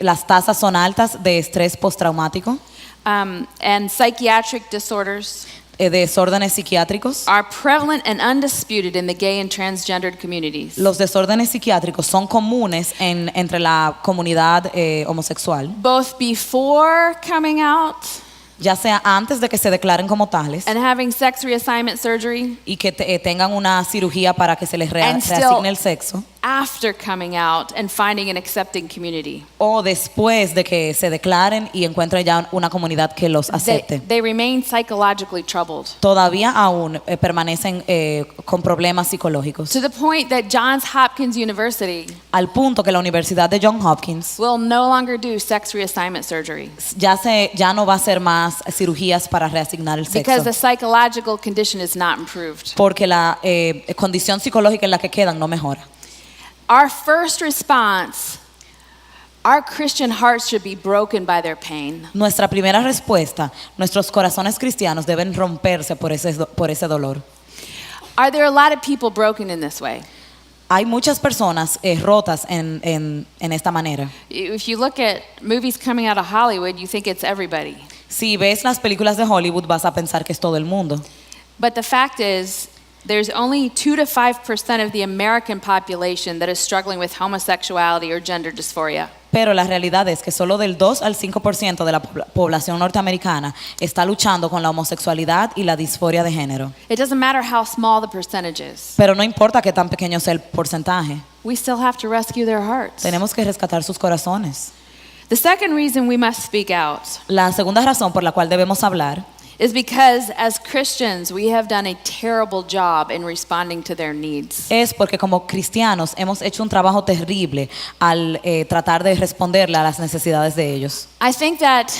Speaker 1: Las tasas son altas de estrés postraumático,
Speaker 2: and psychiatric disorders
Speaker 1: desórdenes psiquiátricos.
Speaker 2: are prevalent and undisputed in the gay and transgendered communities.
Speaker 1: Los desórdenes psiquiátricos son comunes entre la comunidad homosexual,
Speaker 2: Both before coming out
Speaker 1: ya sea antes de que se declaren como tales
Speaker 2: and having sex reassignment surgery,
Speaker 1: y que tengan una cirugía para que se les
Speaker 2: And still-
Speaker 1: reasigne el sexo,
Speaker 2: after coming out and finding an accepting community.
Speaker 1: o después de que se declaren y encuentren ya una comunidad que los acepte.
Speaker 2: They remain psychologically troubled.
Speaker 1: Todavía aún permanecen con problemas psicológicos,
Speaker 2: To the point that Johns Hopkins University
Speaker 1: al punto que la Universidad de Johns Hopkins
Speaker 2: will no longer do sex reassignment surgery
Speaker 1: ya no va a hacer más cirugías para reasignar el
Speaker 2: because
Speaker 1: sexo,
Speaker 2: the psychological condition is not improved.
Speaker 1: porque la condición psicológica en la que quedan no mejora.
Speaker 2: Our first response, our Christian hearts should be broken by their pain.
Speaker 1: Nuestra primera respuesta, nuestros corazones cristianos deben romperse por ese dolor.
Speaker 2: Are there a lot of people broken in this way?
Speaker 1: Hay muchas personas rotas en esta manera.
Speaker 2: If you look at movies coming out of Hollywood, you think it's everybody.
Speaker 1: Si ves las películas de Hollywood vas a pensar que es todo el mundo.
Speaker 2: But the fact is, there's only 2 to 5% of the American population that is struggling with homosexuality or gender dysphoria.
Speaker 1: Pero la realidad es que solo del 2 al 5% de la población norteamericana está luchando con la homosexualidad y la disforia de género.
Speaker 2: It doesn't matter how small the percentage is.
Speaker 1: Pero no importa qué tan pequeño sea el porcentaje,
Speaker 2: We still have to rescue their hearts.
Speaker 1: tenemos que rescatar sus corazones.
Speaker 2: The second reason we must speak out
Speaker 1: La segunda razón por la cual debemos hablar
Speaker 2: is because as Christians, we have done a terrible job in responding to their needs.
Speaker 1: es porque como cristianos hemos hecho un trabajo terrible al tratar de responderle a las necesidades de ellos.
Speaker 2: I think that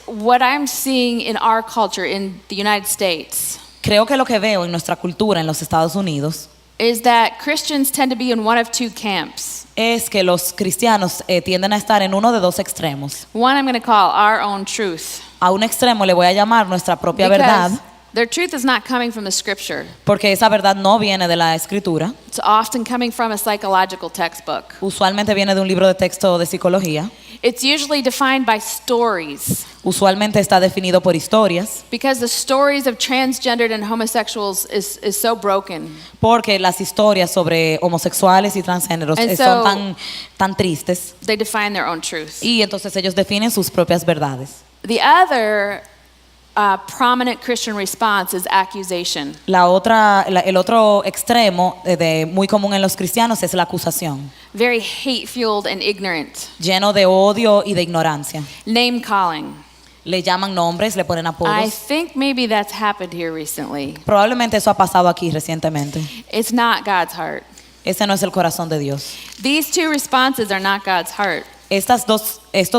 Speaker 2: what I'm seeing in our culture in the United States
Speaker 1: Creo que lo que veo en nuestra cultura en los Estados Unidos
Speaker 2: is that Christians tend to be in one of two camps.
Speaker 1: es que los cristianos tienden a estar en uno de dos extremos.
Speaker 2: One I'm going to call our own truth.
Speaker 1: A un extremo le voy a llamar nuestra propia verdad,
Speaker 2: Because their truth is not coming from the scripture.
Speaker 1: porque esa verdad no viene de la escritura,
Speaker 2: It's often coming from a psychological textbook.
Speaker 1: usualmente viene de un libro de texto de psicología,
Speaker 2: It's usually defined by stories
Speaker 1: usualmente está definido por historias,
Speaker 2: because the stories of transgendered and homosexuals is so broken.
Speaker 1: porque las historias sobre homosexuales y transgéneros
Speaker 2: And
Speaker 1: son tan tristes,
Speaker 2: They define their own truth.
Speaker 1: y entonces ellos definen sus propias verdades.
Speaker 2: The other prominent Christian response is accusation.
Speaker 1: El otro extremo muy común en los cristianos es la acusación,
Speaker 2: Very hate-fueled and ignorant.
Speaker 1: lleno de odio y de ignorancia.
Speaker 2: Name calling.
Speaker 1: Le llaman nombres, le ponen
Speaker 2: I
Speaker 1: apodos.
Speaker 2: think maybe that's happened here recently.
Speaker 1: Probablemente eso ha pasado aquí recientemente.
Speaker 2: It's not God's heart.
Speaker 1: Ese no es el corazón de Dios.
Speaker 2: These two responses are not God's heart.
Speaker 1: Estos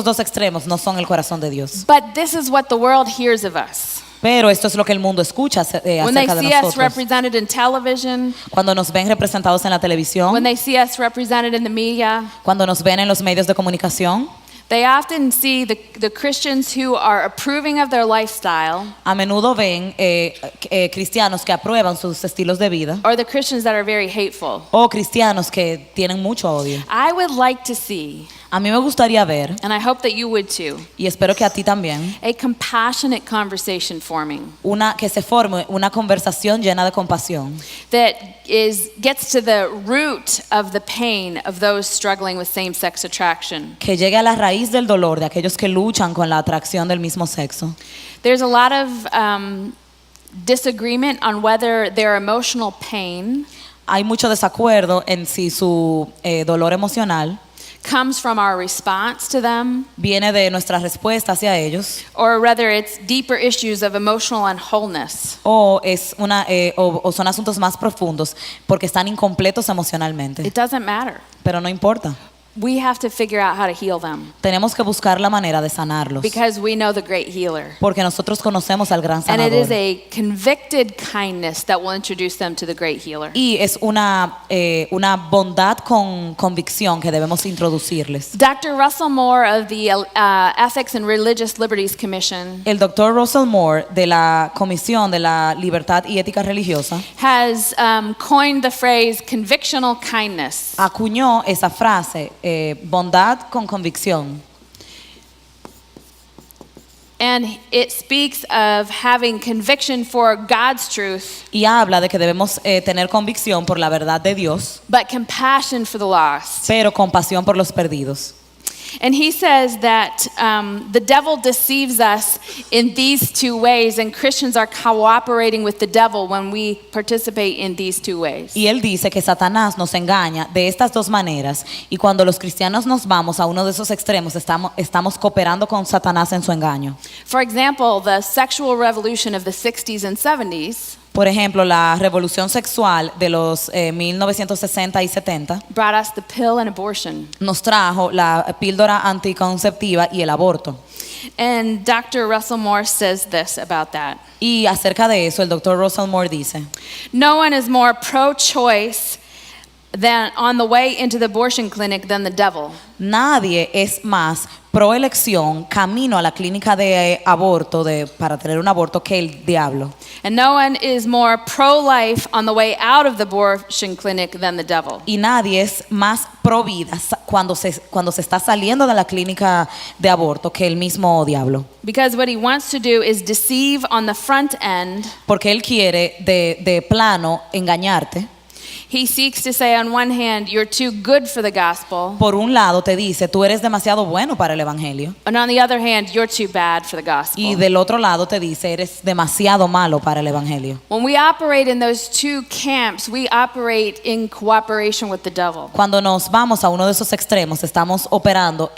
Speaker 1: dos extremos no son el corazón de Dios.
Speaker 2: But this is what the world hears of us.
Speaker 1: Pero esto es lo que el mundo escucha
Speaker 2: When they
Speaker 1: acerca de
Speaker 2: see us
Speaker 1: nosotros.
Speaker 2: represented in television,
Speaker 1: Cuando nos ven representados en la
Speaker 2: when
Speaker 1: televisión,
Speaker 2: they see us represented in the media,
Speaker 1: cuando nos ven en los medios de comunicación,
Speaker 2: they often see the Christians who are approving of their lifestyle
Speaker 1: a menudo ven cristianos que aprueban sus estilos de vida
Speaker 2: or the Christians that are very hateful.
Speaker 1: o cristianos que tienen mucho odio.
Speaker 2: I would like to see
Speaker 1: A mí me gustaría ver,
Speaker 2: and I hope that you would too,
Speaker 1: y espero que a ti también,
Speaker 2: a compassionate conversation forming
Speaker 1: que se forme una conversación llena de compasión
Speaker 2: that gets to the root of the pain of those struggling with same-sex attraction.
Speaker 1: que llegue a la raíz del dolor de aquellos que luchan con la atracción del mismo sexo.
Speaker 2: There's a lot of disagreement on whether their emotional pain
Speaker 1: Hay mucho desacuerdo en si su dolor emocional
Speaker 2: comes from our response to them,
Speaker 1: viene de nuestra respuesta hacia ellos
Speaker 2: or whether it's deeper issues of emotional unwholeness.
Speaker 1: o o son asuntos más profundos porque están incompletos emocionalmente.
Speaker 2: It doesn't matter.
Speaker 1: Pero no importa.
Speaker 2: We have to figure out how to heal them
Speaker 1: Tenemos que buscar la manera de sanarlos
Speaker 2: because we know the great healer.
Speaker 1: porque nosotros conocemos al gran
Speaker 2: And it
Speaker 1: sanador.
Speaker 2: is a convicted kindness that will introduce them to the great healer.
Speaker 1: Y es una bondad con convicción que debemos introducirles.
Speaker 2: Dr. Russell Moore of the Ethics and Religious Liberties Commission
Speaker 1: El Dr. Russell Moore de la Comisión de la Libertad y Ética Religiosa
Speaker 2: has coined the phrase convictional kindness.
Speaker 1: acuñó esa frase, bondad con convicción.
Speaker 2: And it speaks of having conviction for God's truth,
Speaker 1: Y habla de que debemos tener convicción por la verdad de Dios,
Speaker 2: but compassion for the lost.
Speaker 1: pero compasión por los perdidos.
Speaker 2: And he says that the devil deceives us in these two ways, and Christians are cooperating with the devil when we participate in these two ways.
Speaker 1: Y él dice que Satanás nos engaña de estas dos maneras y cuando los cristianos nos vamos a uno de esos extremos estamos cooperando con Satanás en su engaño.
Speaker 2: For example, the sexual revolution of the 60s and 70s
Speaker 1: Por ejemplo, la revolución sexual de los 1960 y 70
Speaker 2: brought us the pill and abortion.
Speaker 1: nos trajo la píldora anticonceptiva y el aborto.
Speaker 2: And Dr. Russell Moore says this about that.
Speaker 1: Y acerca de eso, el Dr. Russell Moore dice,
Speaker 2: No one is more pro-choice than on the way into the abortion clinic than the devil.
Speaker 1: nadie es más pro elección camino a la clínica de aborto para tener un aborto que el diablo.
Speaker 2: And no one is more pro-life on the way out of the abortion clinic than the devil.
Speaker 1: Y nadie es más pro vida cuando se está saliendo de la clínica de aborto que el mismo diablo.
Speaker 2: Because what he wants to do is deceive on the front end.
Speaker 1: Porque él quiere de plano engañarte.
Speaker 2: He seeks to say on one hand, you're too good for the gospel.
Speaker 1: Por un lado te dice, tú eres demasiado bueno para el evangelio.
Speaker 2: And on the other hand, you're too bad for the gospel.
Speaker 1: Y del otro lado te dice, eres demasiado malo para el evangelio.
Speaker 2: When we operate in those two camps, we operate in cooperation with the devil.
Speaker 1: Cuando nos vamos a uno de esos extremos, estamos cooperando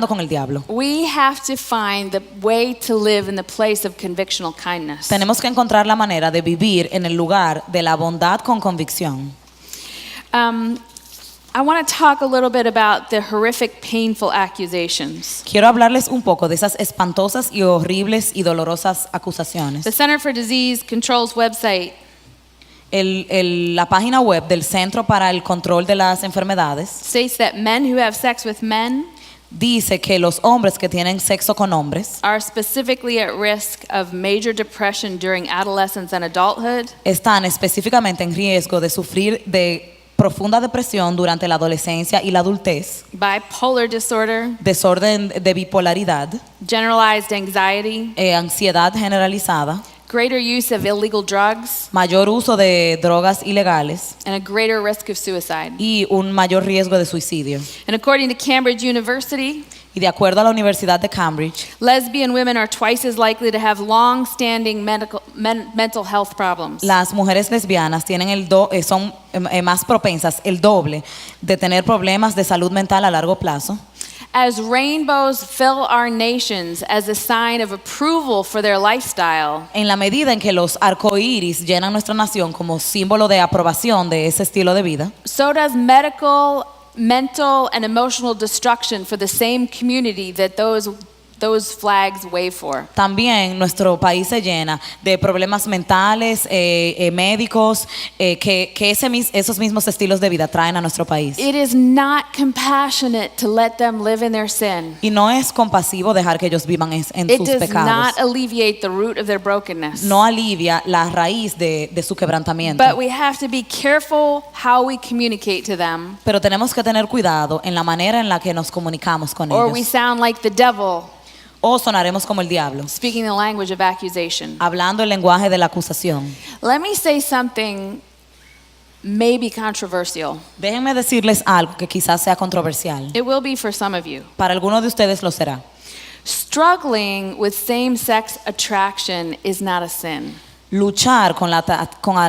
Speaker 1: con el diablo.
Speaker 2: We have to find the way to live in the place of convictional kindness.
Speaker 1: Tenemos que encontrar la manera de vivir en el lugar de la bondad con convicción.
Speaker 2: I want to talk a little bit about the horrific, painful accusations.
Speaker 1: Quiero hablarles un poco de esas espantosas y horribles y dolorosas acusaciones.
Speaker 2: The Center for Disease Control's website
Speaker 1: La página web del Centro para el Control de las Enfermedades
Speaker 2: states that men who have sex with men
Speaker 1: dice que los hombres que tienen sexo con hombres
Speaker 2: are specifically at risk of major depression during adolescence and adulthood,
Speaker 1: están específicamente en riesgo de sufrir de profunda depresión durante la adolescencia y la adultez,
Speaker 2: bipolar disorder,
Speaker 1: desorden de bipolaridad,
Speaker 2: generalized anxiety,
Speaker 1: ansiedad generalizada,
Speaker 2: greater use of illegal drugs,
Speaker 1: mayor uso de drogas ilegales
Speaker 2: and a greater risk of suicide.
Speaker 1: y un mayor riesgo de suicidio.
Speaker 2: And according to Cambridge University,
Speaker 1: Y de acuerdo a la Universidad de Cambridge,
Speaker 2: lesbian women are twice as likely to have long-standing mental health problems.
Speaker 1: las mujeres lesbianas son más propensas, el doble, de tener problemas de salud mental a largo plazo.
Speaker 2: As rainbows fill our nations as a sign of approval for their lifestyle,
Speaker 1: En la medida en que los arcoíris llenan nuestra nación como símbolo de aprobación de ese estilo de vida,
Speaker 2: so does medical, mental, and emotional destruction for the same community that those those flags wave for.
Speaker 1: También nuestro país se llena de problemas mentales, médicos, que esos mismos estilos de vida traen a nuestro país.
Speaker 2: It is not compassionate to let them live in their sin.
Speaker 1: Y no es compasivo dejar que ellos vivan en
Speaker 2: It
Speaker 1: sus
Speaker 2: does
Speaker 1: pecados.
Speaker 2: not alleviate the root of their brokenness.
Speaker 1: No alivia la raíz de su quebrantamiento.
Speaker 2: But we have to be careful how we communicate to them,
Speaker 1: Pero tenemos que tener cuidado en la manera en la que nos comunicamos con
Speaker 2: or we
Speaker 1: ellos.
Speaker 2: sound like the devil,
Speaker 1: O sonaremos como el diablo,
Speaker 2: speaking the language of accusation.
Speaker 1: hablando el lenguaje de la acusación.
Speaker 2: Let me say something maybe controversial.
Speaker 1: Déjenme decirles algo que quizás sea controversial.
Speaker 2: It will be for some of you.
Speaker 1: Para algunos de ustedes lo será.
Speaker 2: Struggling with same-sex attraction is not a sin.
Speaker 1: Luchar con la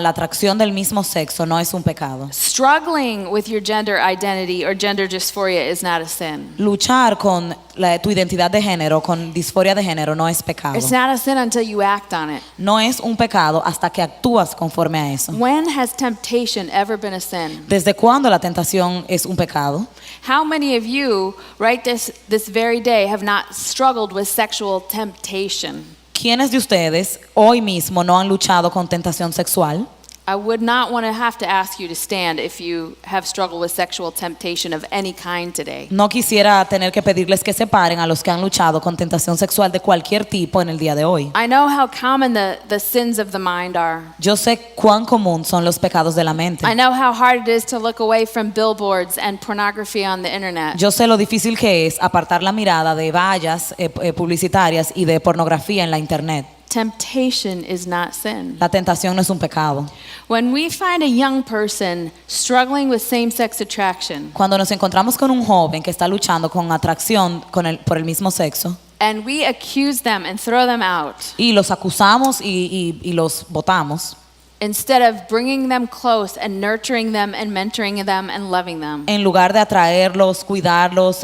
Speaker 1: atracción del mismo sexo no es un pecado.
Speaker 2: Struggling with your gender identity or gender dysphoria is not a sin.
Speaker 1: Luchar con tu identidad de género, con disforia de género, no es pecado.
Speaker 2: It's not a sin until you act on it.
Speaker 1: No es un pecado hasta que actúas conforme a eso.
Speaker 2: When has temptation ever been a sin?
Speaker 1: ¿Desde cuándo la tentación es un pecado?
Speaker 2: How many of you, right this very day, have not struggled with sexual temptation?
Speaker 1: ¿Quiénes de ustedes hoy mismo no han luchado con tentación sexual?
Speaker 2: I would not want to have to ask you to stand if you have struggled with sexual temptation of any kind today.
Speaker 1: No quisiera tener que pedirles que se paren a los que han luchado con tentación sexual de cualquier tipo en el día de hoy.
Speaker 2: I know how common the sins of the mind are.
Speaker 1: Yo sé cuán común son los pecados de la mente.
Speaker 2: I know how hard it is to look away from billboards and pornography on the internet.
Speaker 1: Yo sé lo difícil que es apartar la mirada de vallas publicitarias y de pornografía en la internet.
Speaker 2: Temptation is not sin.
Speaker 1: La tentación no es un pecado.
Speaker 2: When we find a young person struggling with same-sex attraction,
Speaker 1: Cuando nos encontramos con un joven que está luchando con atracción por el mismo sexo
Speaker 2: and we accuse them and throw them out,
Speaker 1: y los acusamos y los votamos,
Speaker 2: instead of bringing them close and nurturing them and mentoring them and loving them,
Speaker 1: en lugar de atraerlos, cuidarlos,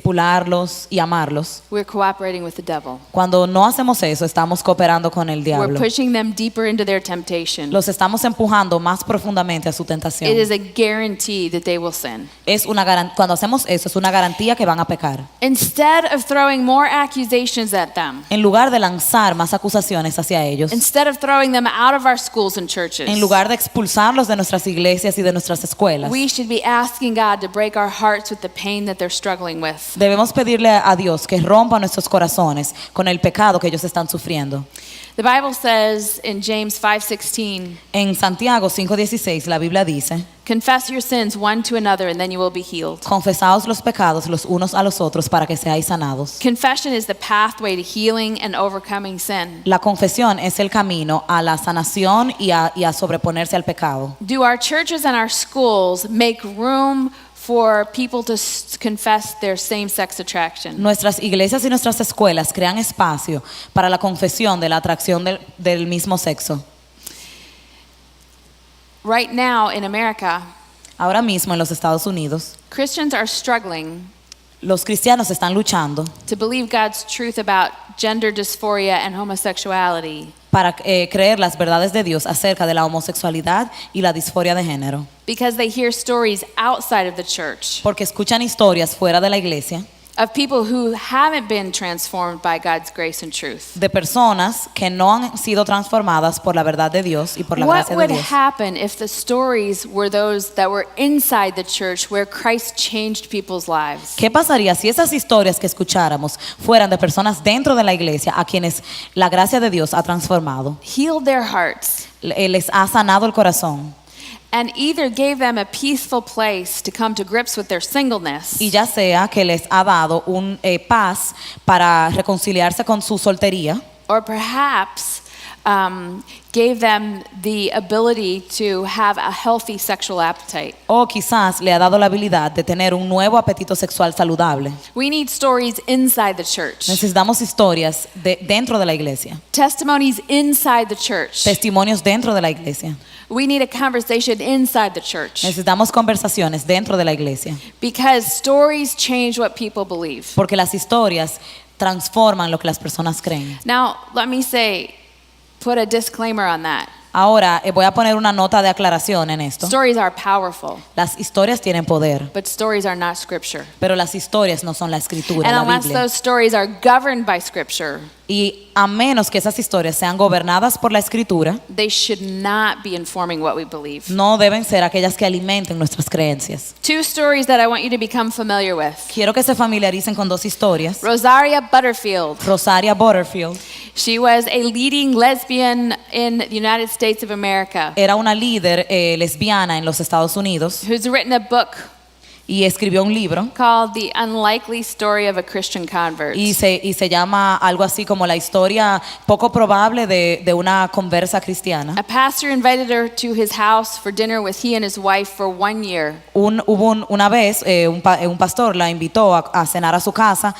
Speaker 1: discipularlos y amarlos,
Speaker 2: we're cooperating with the devil.
Speaker 1: cuando no hacemos eso, estamos cooperando con el
Speaker 2: We're
Speaker 1: diablo.
Speaker 2: pushing them deeper into their temptation.
Speaker 1: Los estamos empujando más profundamente a su tentación.
Speaker 2: It is a guarantee that they will sin.
Speaker 1: Cuando hacemos eso, es una garantía que van a pecar.
Speaker 2: Instead of throwing more accusations at them,
Speaker 1: En lugar de lanzar más acusaciones hacia ellos,
Speaker 2: instead of throwing them out of our schools and churches,
Speaker 1: en lugar de expulsarlos de nuestras iglesias y de nuestras escuelas,
Speaker 2: we should be asking God to break our hearts with the pain that they're struggling with.
Speaker 1: debemos pedirle a Dios que rompa nuestros corazones con el pecado que ellos están sufriendo.
Speaker 2: The Bible says in James 5:16,
Speaker 1: En Santiago 5:16 la Biblia dice:
Speaker 2: confess your sins one to another and then you will be healed.
Speaker 1: confesaos los pecados los unos a los otros para que seáis sanados.
Speaker 2: Confession is the pathway to healing and overcoming sin.
Speaker 1: La confesión es el camino a la sanación y a sobreponerse al pecado.
Speaker 2: Do our churches and our schools make room for people to confess their same-sex attraction?
Speaker 1: Nuestras iglesias y nuestras escuelas crean espacio para la confesión de la atracción del mismo sexo.
Speaker 2: Right now in America,
Speaker 1: Ahora mismo en los Estados Unidos,
Speaker 2: Christians are struggling
Speaker 1: los cristianos están luchando
Speaker 2: to believe God's truth about gender dysphoria and homosexuality
Speaker 1: para creer las verdades de Dios acerca de la homosexualidad y la disforia de género,
Speaker 2: because they hear stories outside of the church
Speaker 1: porque escuchan historias fuera de la iglesia
Speaker 2: of people who haven't been transformed by God's grace and truth.
Speaker 1: de personas que no han sido transformadas por la verdad de Dios y por la
Speaker 2: What
Speaker 1: gracia de
Speaker 2: would
Speaker 1: Dios.
Speaker 2: happen if the stories were those that were inside the church where Christ changed people's lives?
Speaker 1: ¿Qué pasaría si esas historias que escucháramos fueran de personas dentro de la iglesia a quienes la gracia de Dios ha transformado,
Speaker 2: Healed their hearts
Speaker 1: les ha sanado el corazón
Speaker 2: and either gave them a peaceful place to come to grips with their singleness,
Speaker 1: y ya sea que les ha dado un paz para reconciliarse con su soltería,
Speaker 2: or perhaps gave them the ability to have a healthy sexual appetite?
Speaker 1: o quizás le ha dado la habilidad de tener un nuevo apetito sexual saludable.
Speaker 2: We need stories inside the church,
Speaker 1: Necesitamos historias dentro de la iglesia,
Speaker 2: testimonies inside the church.
Speaker 1: testimonios dentro de la iglesia.
Speaker 2: We need a conversation inside the church,
Speaker 1: Necesitamos conversaciones dentro de la iglesia,
Speaker 2: because stories change what people believe.
Speaker 1: porque las historias transforman lo que las personas creen.
Speaker 2: Now, let me say, put a disclaimer on that.
Speaker 1: Ahora voy a poner una nota de aclaración en esto.
Speaker 2: Stories are powerful,
Speaker 1: Las historias tienen poder,
Speaker 2: but stories are not scripture.
Speaker 1: pero las historias no son la escritura,
Speaker 2: And
Speaker 1: la
Speaker 2: unless
Speaker 1: Biblia.
Speaker 2: those stories are governed by scripture,
Speaker 1: Y a menos que esas historias sean gobernadas por la escritura,
Speaker 2: they should not be informing what we believe.
Speaker 1: no deben ser aquellas que alimenten nuestras creencias.
Speaker 2: Two stories that I want you to become familiar with.
Speaker 1: Quiero que se familiaricen con dos historias.
Speaker 2: Rosaria Butterfield.
Speaker 1: Rosaria Butterfield
Speaker 2: She was a leading lesbian in the United States of America
Speaker 1: era una líder lesbiana en los Estados Unidos
Speaker 2: who's written a book
Speaker 1: y escribió un libro
Speaker 2: called The Unlikely Story of a Christian Convert.
Speaker 1: y se llama algo así como la historia poco probable de una conversa cristiana.
Speaker 2: A pastor invited her to his house for dinner with he and his wife for 1 year.
Speaker 1: Una vez un pastor la invitó a cenar a su casa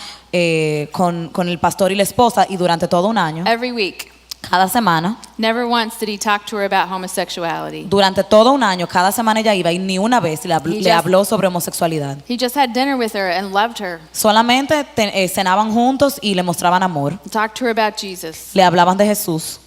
Speaker 1: con el pastor y la esposa y durante todo un año,
Speaker 2: Every week.
Speaker 1: cada semana,
Speaker 2: Never once did he talk to her about homosexuality.
Speaker 1: durante todo un año, cada semana ella iba y ni una vez le habló sobre homosexualidad.
Speaker 2: He just had dinner with her and loved her.
Speaker 1: Solamente cenaban juntos y le mostraban amor,
Speaker 2: Talked to her about Jesus.
Speaker 1: le hablaban de Jesús.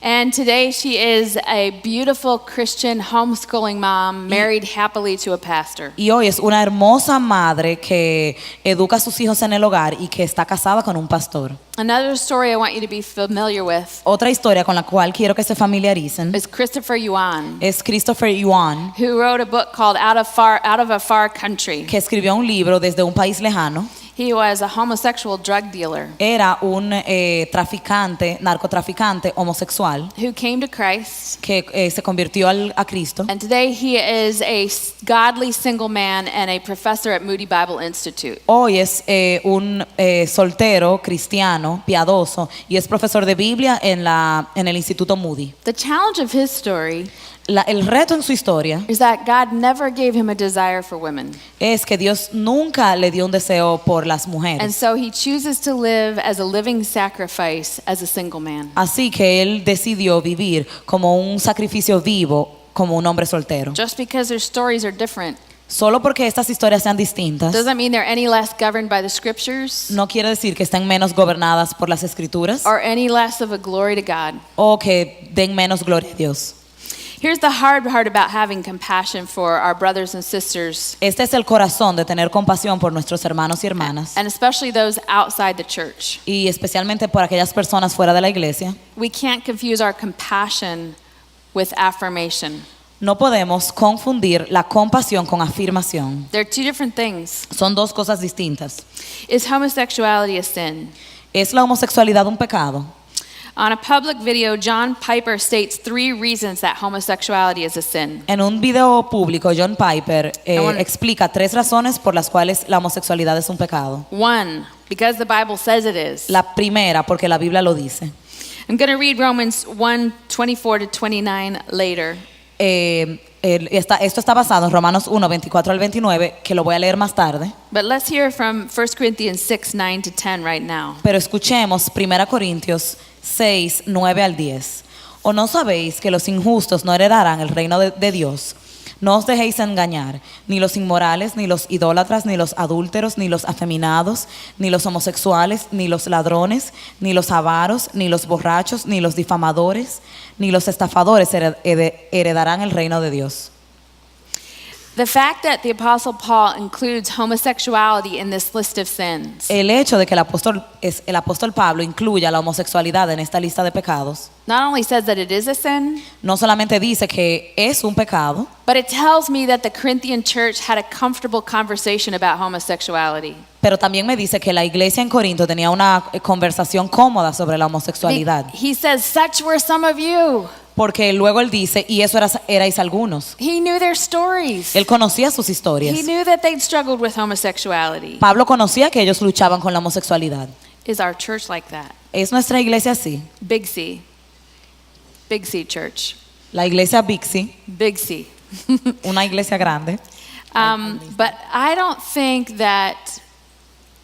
Speaker 2: And today she is a beautiful Christian homeschooling mom, married happily to a pastor.
Speaker 1: Y hoy es una hermosa madre que educa a sus hijos en el hogar y que está casada con un pastor.
Speaker 2: Another story I want you to be familiar with
Speaker 1: Otra historia con la cual quiero que se familiaricen
Speaker 2: is Christopher Yuan,
Speaker 1: es Christopher Yuan,
Speaker 2: who wrote a book called Out of a Far Country.
Speaker 1: que escribió un libro desde un país lejano.
Speaker 2: He was a homosexual drug dealer
Speaker 1: Era un narcotraficante homosexual
Speaker 2: who came to Christ.
Speaker 1: que se convirtió a Cristo.
Speaker 2: And today he is a godly single man and a professor at Moody Bible Institute.
Speaker 1: Hoy es un soltero cristiano, piadoso, y es profesor de Biblia en el Instituto Moody.
Speaker 2: The challenge of his story
Speaker 1: El reto en su historia
Speaker 2: is that God never gave him a desire for women.
Speaker 1: es que Dios nunca le dio un deseo por las
Speaker 2: And
Speaker 1: mujeres.
Speaker 2: so he chooses to live as a living sacrifice as a single man.
Speaker 1: Así que él decidió vivir como un sacrificio vivo, como un hombre soltero.
Speaker 2: Just because their stories are different
Speaker 1: Solo porque estas historias sean distintas,
Speaker 2: doesn't mean they're any less governed by the scriptures
Speaker 1: no quiere decir que estén menos gobernadas por las escrituras
Speaker 2: or any less of a glory to God.
Speaker 1: o que den menos gloria a Dios.
Speaker 2: Here's the hard part about having compassion for our brothers and sisters,
Speaker 1: Este es el corazón de tener compasión por nuestros hermanos y hermanas,
Speaker 2: and especially those outside the church.
Speaker 1: y especialmente por aquellas personas fuera de la iglesia.
Speaker 2: We can't confuse our compassion with affirmation.
Speaker 1: No podemos confundir la compasión con afirmación.
Speaker 2: They're two different things.
Speaker 1: Son dos cosas distintas.
Speaker 2: Is homosexuality a sin?
Speaker 1: ¿Es la homosexualidad un pecado?
Speaker 2: On a public video, John Piper states 3 reasons that homosexuality is a sin.
Speaker 1: En un video público, John Piper
Speaker 2: wanna-
Speaker 1: explica 3 razones por las cuales la homosexualidad es un pecado.
Speaker 2: 1, because the Bible says it is.
Speaker 1: La primera, porque la Biblia lo dice.
Speaker 2: I'm going to read Romans 1:24 to 29 later.
Speaker 1: Esto está basado en Romanos 1, 24 al 29, que lo voy a leer más tarde.
Speaker 2: But let's hear from 1 Corinthians 6, 9 to 10 right now.
Speaker 1: Pero escuchemos 1 Corintios 6, 9 al 10. ¿O no sabéis que los injustos no heredarán el reino de Dios? No os dejéis engañar, ni los inmorales, ni los idólatras, ni los adúlteros, ni los afeminados, ni los homosexuales, ni los ladrones, ni los avaros, ni los borrachos, ni los difamadores, ni los estafadores heredarán el reino de Dios.
Speaker 2: The fact that the Apostle Paul includes homosexuality in this list of sins
Speaker 1: El hecho de que el apóstol Pablo incluya la homosexualidad en esta lista de pecados
Speaker 2: not only says that it is a sin,
Speaker 1: no solamente dice que es un pecado,
Speaker 2: but it tells me that the Corinthian church had a comfortable conversation about homosexuality.
Speaker 1: pero también me dice que la iglesia en Corinto tenía una conversación cómoda sobre la homosexualidad.
Speaker 2: He says, such were some of you.
Speaker 1: Porque luego él dice, y eso erais algunos.
Speaker 2: He knew their stories.
Speaker 1: Él conocía sus historias.
Speaker 2: He knew that they'd struggled with homosexuality.
Speaker 1: Pablo conocía que ellos luchaban con la homosexualidad.
Speaker 2: Is our church like that?
Speaker 1: ¿Es nuestra iglesia así?
Speaker 2: Big C. Big C church.
Speaker 1: La iglesia Bixi,
Speaker 2: Big C.
Speaker 1: una iglesia grande.
Speaker 2: But I don't think that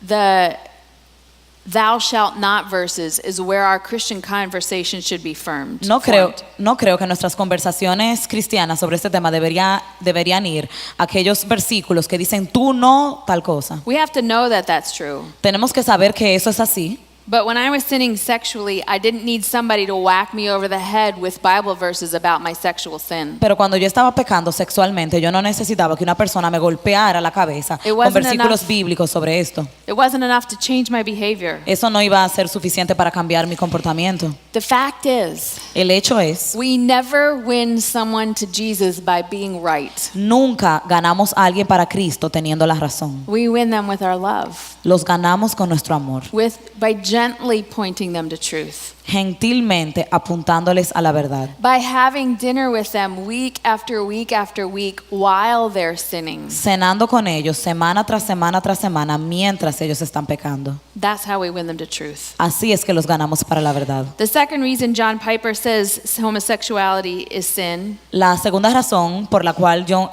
Speaker 2: the thou shalt not verses is where our Christian conversation should be formed.
Speaker 1: No creo que nuestras conversaciones cristianas sobre este tema deberían ir a aquellos versículos que dicen tú no tal cosa.
Speaker 2: We have to know that that's true.
Speaker 1: Tenemos que saber que eso es así,
Speaker 2: But when I was sinning sexually, I didn't need somebody to whack me over the head with Bible verses about my sexual sin.
Speaker 1: Pero cuando yo estaba pecando sexualmente, yo no necesitaba que una persona me golpeara la cabeza
Speaker 2: It
Speaker 1: con
Speaker 2: wasn't
Speaker 1: versículos
Speaker 2: enough.
Speaker 1: bíblicos sobre esto.
Speaker 2: It wasn't enough to change my behavior.
Speaker 1: Eso no iba a ser suficiente para cambiar mi comportamiento.
Speaker 2: The fact is,
Speaker 1: El hecho es,
Speaker 2: we never win someone to Jesus by being right.
Speaker 1: nunca ganamos a alguien para Cristo teniendo la razón.
Speaker 2: We win them with our love,
Speaker 1: Los ganamos con nuestro amor,
Speaker 2: by gently pointing them to truth,
Speaker 1: gentilmente apuntándoles a la verdad,
Speaker 2: by having dinner with them week after week after week while they're sinning.
Speaker 1: cenando con ellos semana tras semana tras semana mientras ellos están pecando.
Speaker 2: That's how we win them to truth.
Speaker 1: Así es que los ganamos para la verdad.
Speaker 2: The second reason John Piper says homosexuality is sin
Speaker 1: La segunda razón por la cual John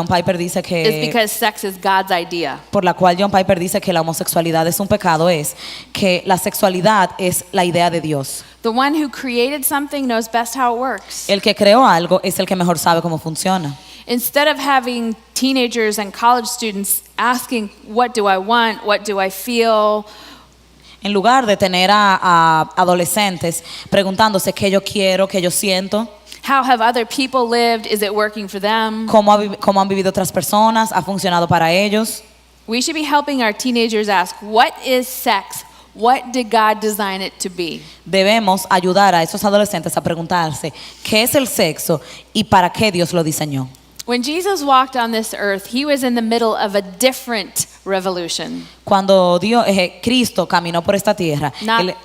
Speaker 1: Piper dice
Speaker 2: is
Speaker 1: que
Speaker 2: because sex is God's idea.
Speaker 1: la homosexualidad es un pecado es que la sexualidad es la idea de Dios.
Speaker 2: The one who created something knows best how it works.
Speaker 1: El que creó algo es el que mejor sabe cómo funciona.
Speaker 2: Instead of having teenagers and college students asking, what do I want? What do I feel?
Speaker 1: En lugar de tener a adolescentes preguntándose qué yo quiero, qué yo siento,
Speaker 2: How have other people lived? Is it working for them?
Speaker 1: cómo han vivido otras personas, ha funcionado para ellos.
Speaker 2: We should be helping our teenagers ask, what is sex? What did God design it to be?
Speaker 1: Debemos ayudar a esos adolescentes a preguntarse qué es el sexo y para qué Dios lo diseñó.
Speaker 2: When Jesus walked on this earth, he was in the middle of a different revolution.
Speaker 1: Cuando Cristo caminó por esta tierra,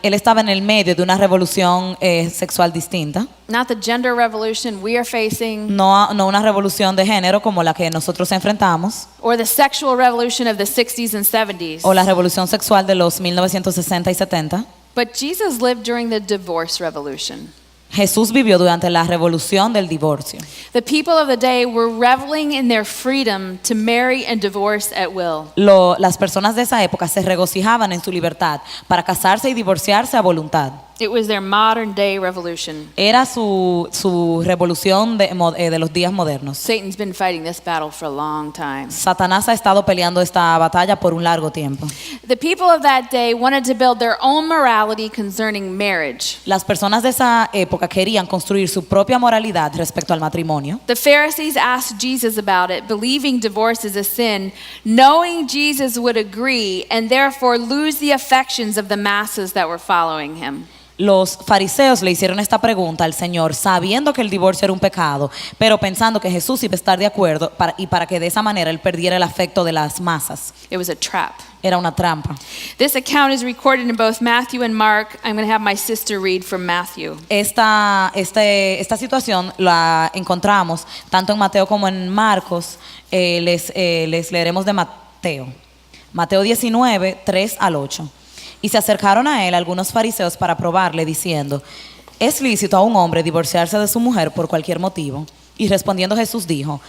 Speaker 1: él estaba en el medio de una revolución sexual distinta.
Speaker 2: Not the gender revolution we are facing,
Speaker 1: No una revolución de género como la que nosotros enfrentamos,
Speaker 2: or the sexual revolution of the 60s and 70s.
Speaker 1: o la revolución sexual de los 1960 y 70.
Speaker 2: But Jesus lived during the divorce revolution.
Speaker 1: Jesús vivió durante la revolución del divorcio.
Speaker 2: The people of the day were reveling in their freedom to marry and divorce at will.
Speaker 1: Las personas de esa época se regocijaban en su libertad para casarse y divorciarse a voluntad.
Speaker 2: It was their modern day revolution.
Speaker 1: Era su revolución de los días modernos.
Speaker 2: Satan's been fighting this battle for a long time.
Speaker 1: Satanás ha estado peleando esta batalla por un largo tiempo.
Speaker 2: The people of that day wanted to build their own morality concerning marriage.
Speaker 1: Las personas de esa época querían construir su propia moralidad respecto al matrimonio.
Speaker 2: The Pharisees asked Jesus about it, believing divorce is a sin, knowing Jesus would agree and therefore lose the affections of the masses that were following him.
Speaker 1: Los fariseos le hicieron esta pregunta al Señor sabiendo que el divorcio era un pecado, pero pensando que Jesús iba a estar de acuerdo para que de esa manera él perdiera el afecto de las masas.
Speaker 2: It was a trap.
Speaker 1: Era una trampa.
Speaker 2: This account is recorded in both Matthew and Mark. I'm going to have my sister read from Matthew.
Speaker 1: Esta situación la encontramos tanto en Mateo como en Marcos. Les leeremos de Mateo. Mateo 19, 3 al 8. Y se acercaron a él algunos fariseos para probarle, diciendo: ¿es lícito a un hombre divorciarse de su mujer por cualquier motivo? Y respondiendo Jesús dijo: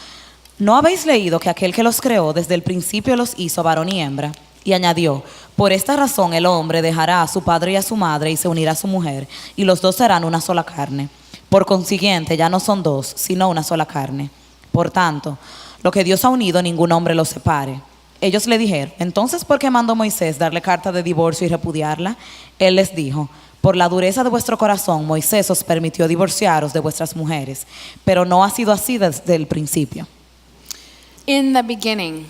Speaker 1: ¿no habéis leído que aquel que los creó desde el principio los hizo varón y hembra? Y añadió: por esta razón el hombre dejará a su padre y a su madre y se unirá a su mujer, y los dos serán una sola carne. Por consiguiente ya no son dos, sino una sola carne. Por tanto, lo que Dios ha unido, ningún hombre lo separe. Ellos le dijeron: entonces, ¿por qué mandó Moisés darle carta de divorcio y repudiarla? Él les dijo: por la dureza de vuestro corazón, Moisés os permitió divorciaros de vuestras mujeres, pero no ha sido así desde el principio.
Speaker 2: In the beginning,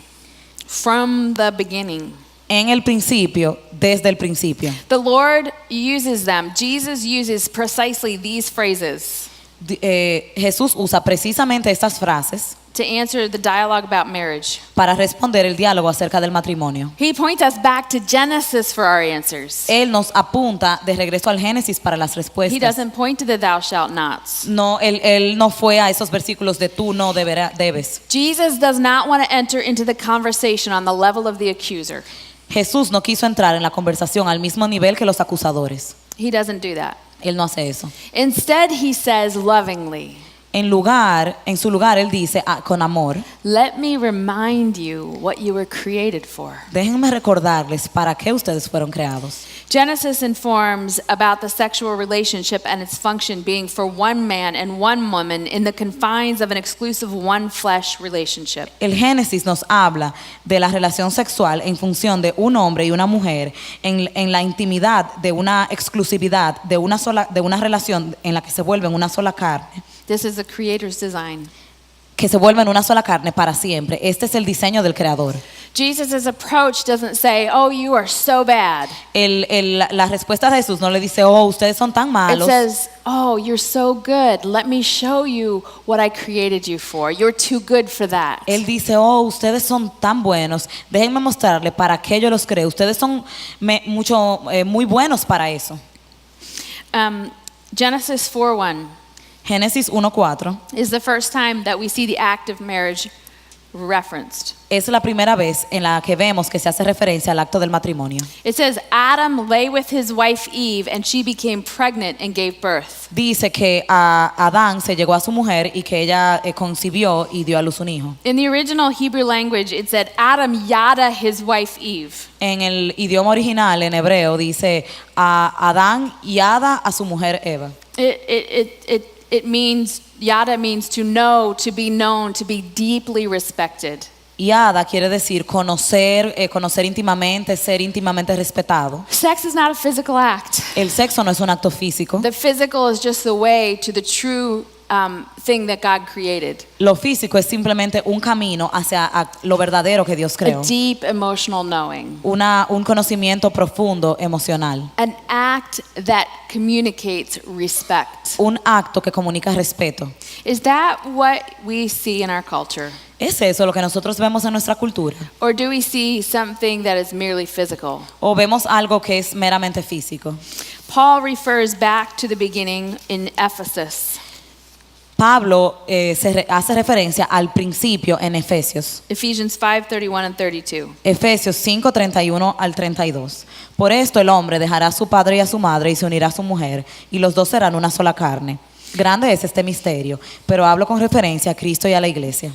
Speaker 2: from the beginning,
Speaker 1: En el principio, desde el principio.
Speaker 2: the Lord uses them. Jesus uses precisely these phrases
Speaker 1: Jesús usa precisamente estas frases
Speaker 2: to answer the dialogue about marriage.
Speaker 1: para responder el diálogo acerca del matrimonio.
Speaker 2: He points us back to Genesis for our answers.
Speaker 1: Él nos apunta de regreso al Génesis para las
Speaker 2: He
Speaker 1: respuestas.
Speaker 2: doesn't point to the thou shalt nots.
Speaker 1: No, él no fue a esos versículos de tú no debes.
Speaker 2: Jesus does not want to enter into the conversation on the level of the accuser.
Speaker 1: Jesús no quiso entrar en la conversación al mismo nivel que los acusadores.
Speaker 2: He doesn't do that.
Speaker 1: Él no hace eso.
Speaker 2: Instead, he says lovingly,
Speaker 1: En su lugar, él dice con amor,
Speaker 2: let me remind you what you were created for.
Speaker 1: déjenme recordarles para qué ustedes fueron creados.
Speaker 2: Genesis informs about the sexual relationship and its function being for one man and one woman in the confines of an exclusive one flesh relationship.
Speaker 1: El Génesis nos habla de la relación sexual en función de un hombre y una mujer en la intimidad de una exclusividad de una relación en la que se vuelven una sola carne,
Speaker 2: This is the Creator's design.
Speaker 1: que se vuelven una sola carne para siempre. Este es el diseño del Creador.
Speaker 2: Jesus' approach doesn't say, oh, you are so bad.
Speaker 1: La respuesta de Jesús no le dice, oh, ustedes son tan
Speaker 2: It
Speaker 1: malos.
Speaker 2: says, oh, you're so good. Let me show you what I created you for. You're too good for that.
Speaker 1: Él dice, oh, ustedes son tan buenos. Déjenme mostrarle para qué yo los creo. Ustedes son muy buenos para eso.
Speaker 2: Genesis 4:1
Speaker 1: Génesis 1:4
Speaker 2: is the first time that we see the act of marriage referenced.
Speaker 1: es la primera vez en la que vemos que se hace referencia al acto del matrimonio.
Speaker 2: It says, Adam lay with his wife Eve, and she became pregnant and gave birth.
Speaker 1: Dice que a Adán se llegó a su mujer y que ella concibió y dio a luz un hijo.
Speaker 2: In the original Hebrew language, it said, Adam yada his wife Eve.
Speaker 1: En el idioma original, en hebreo, dice a Adán yada a su mujer Eva.
Speaker 2: It means, yada means to know, to be known, to be deeply respected.
Speaker 1: Yada quiere decir conocer íntimamente, ser íntimamente respetado.
Speaker 2: Sex is not a physical act.
Speaker 1: El sexo no es un acto físico.
Speaker 2: The physical is just the way to the true thing that God created.
Speaker 1: Lo físico es simplemente un camino hacia lo verdadero que Dios creó.
Speaker 2: A deep emotional knowing.
Speaker 1: Un conocimiento profundo emocional.
Speaker 2: An act that communicates respect.
Speaker 1: Un acto que comunica respeto.
Speaker 2: Is that what we see in our culture?
Speaker 1: ¿Es eso lo que nosotros vemos en nuestra cultura?
Speaker 2: Or do we see something that is merely physical?
Speaker 1: ¿O vemos algo que es meramente físico?
Speaker 2: Paul refers back to the beginning in Ephesus.
Speaker 1: Pablo hace referencia al principio en Efesios.
Speaker 2: Ephesians 5:31 and 32.
Speaker 1: Efesios 5:31 al 32. Por esto el hombre dejará a su padre y a su madre y se unirá a su mujer, y los dos serán una sola carne. Grande es este misterio, pero hablo con referencia a Cristo y a la iglesia.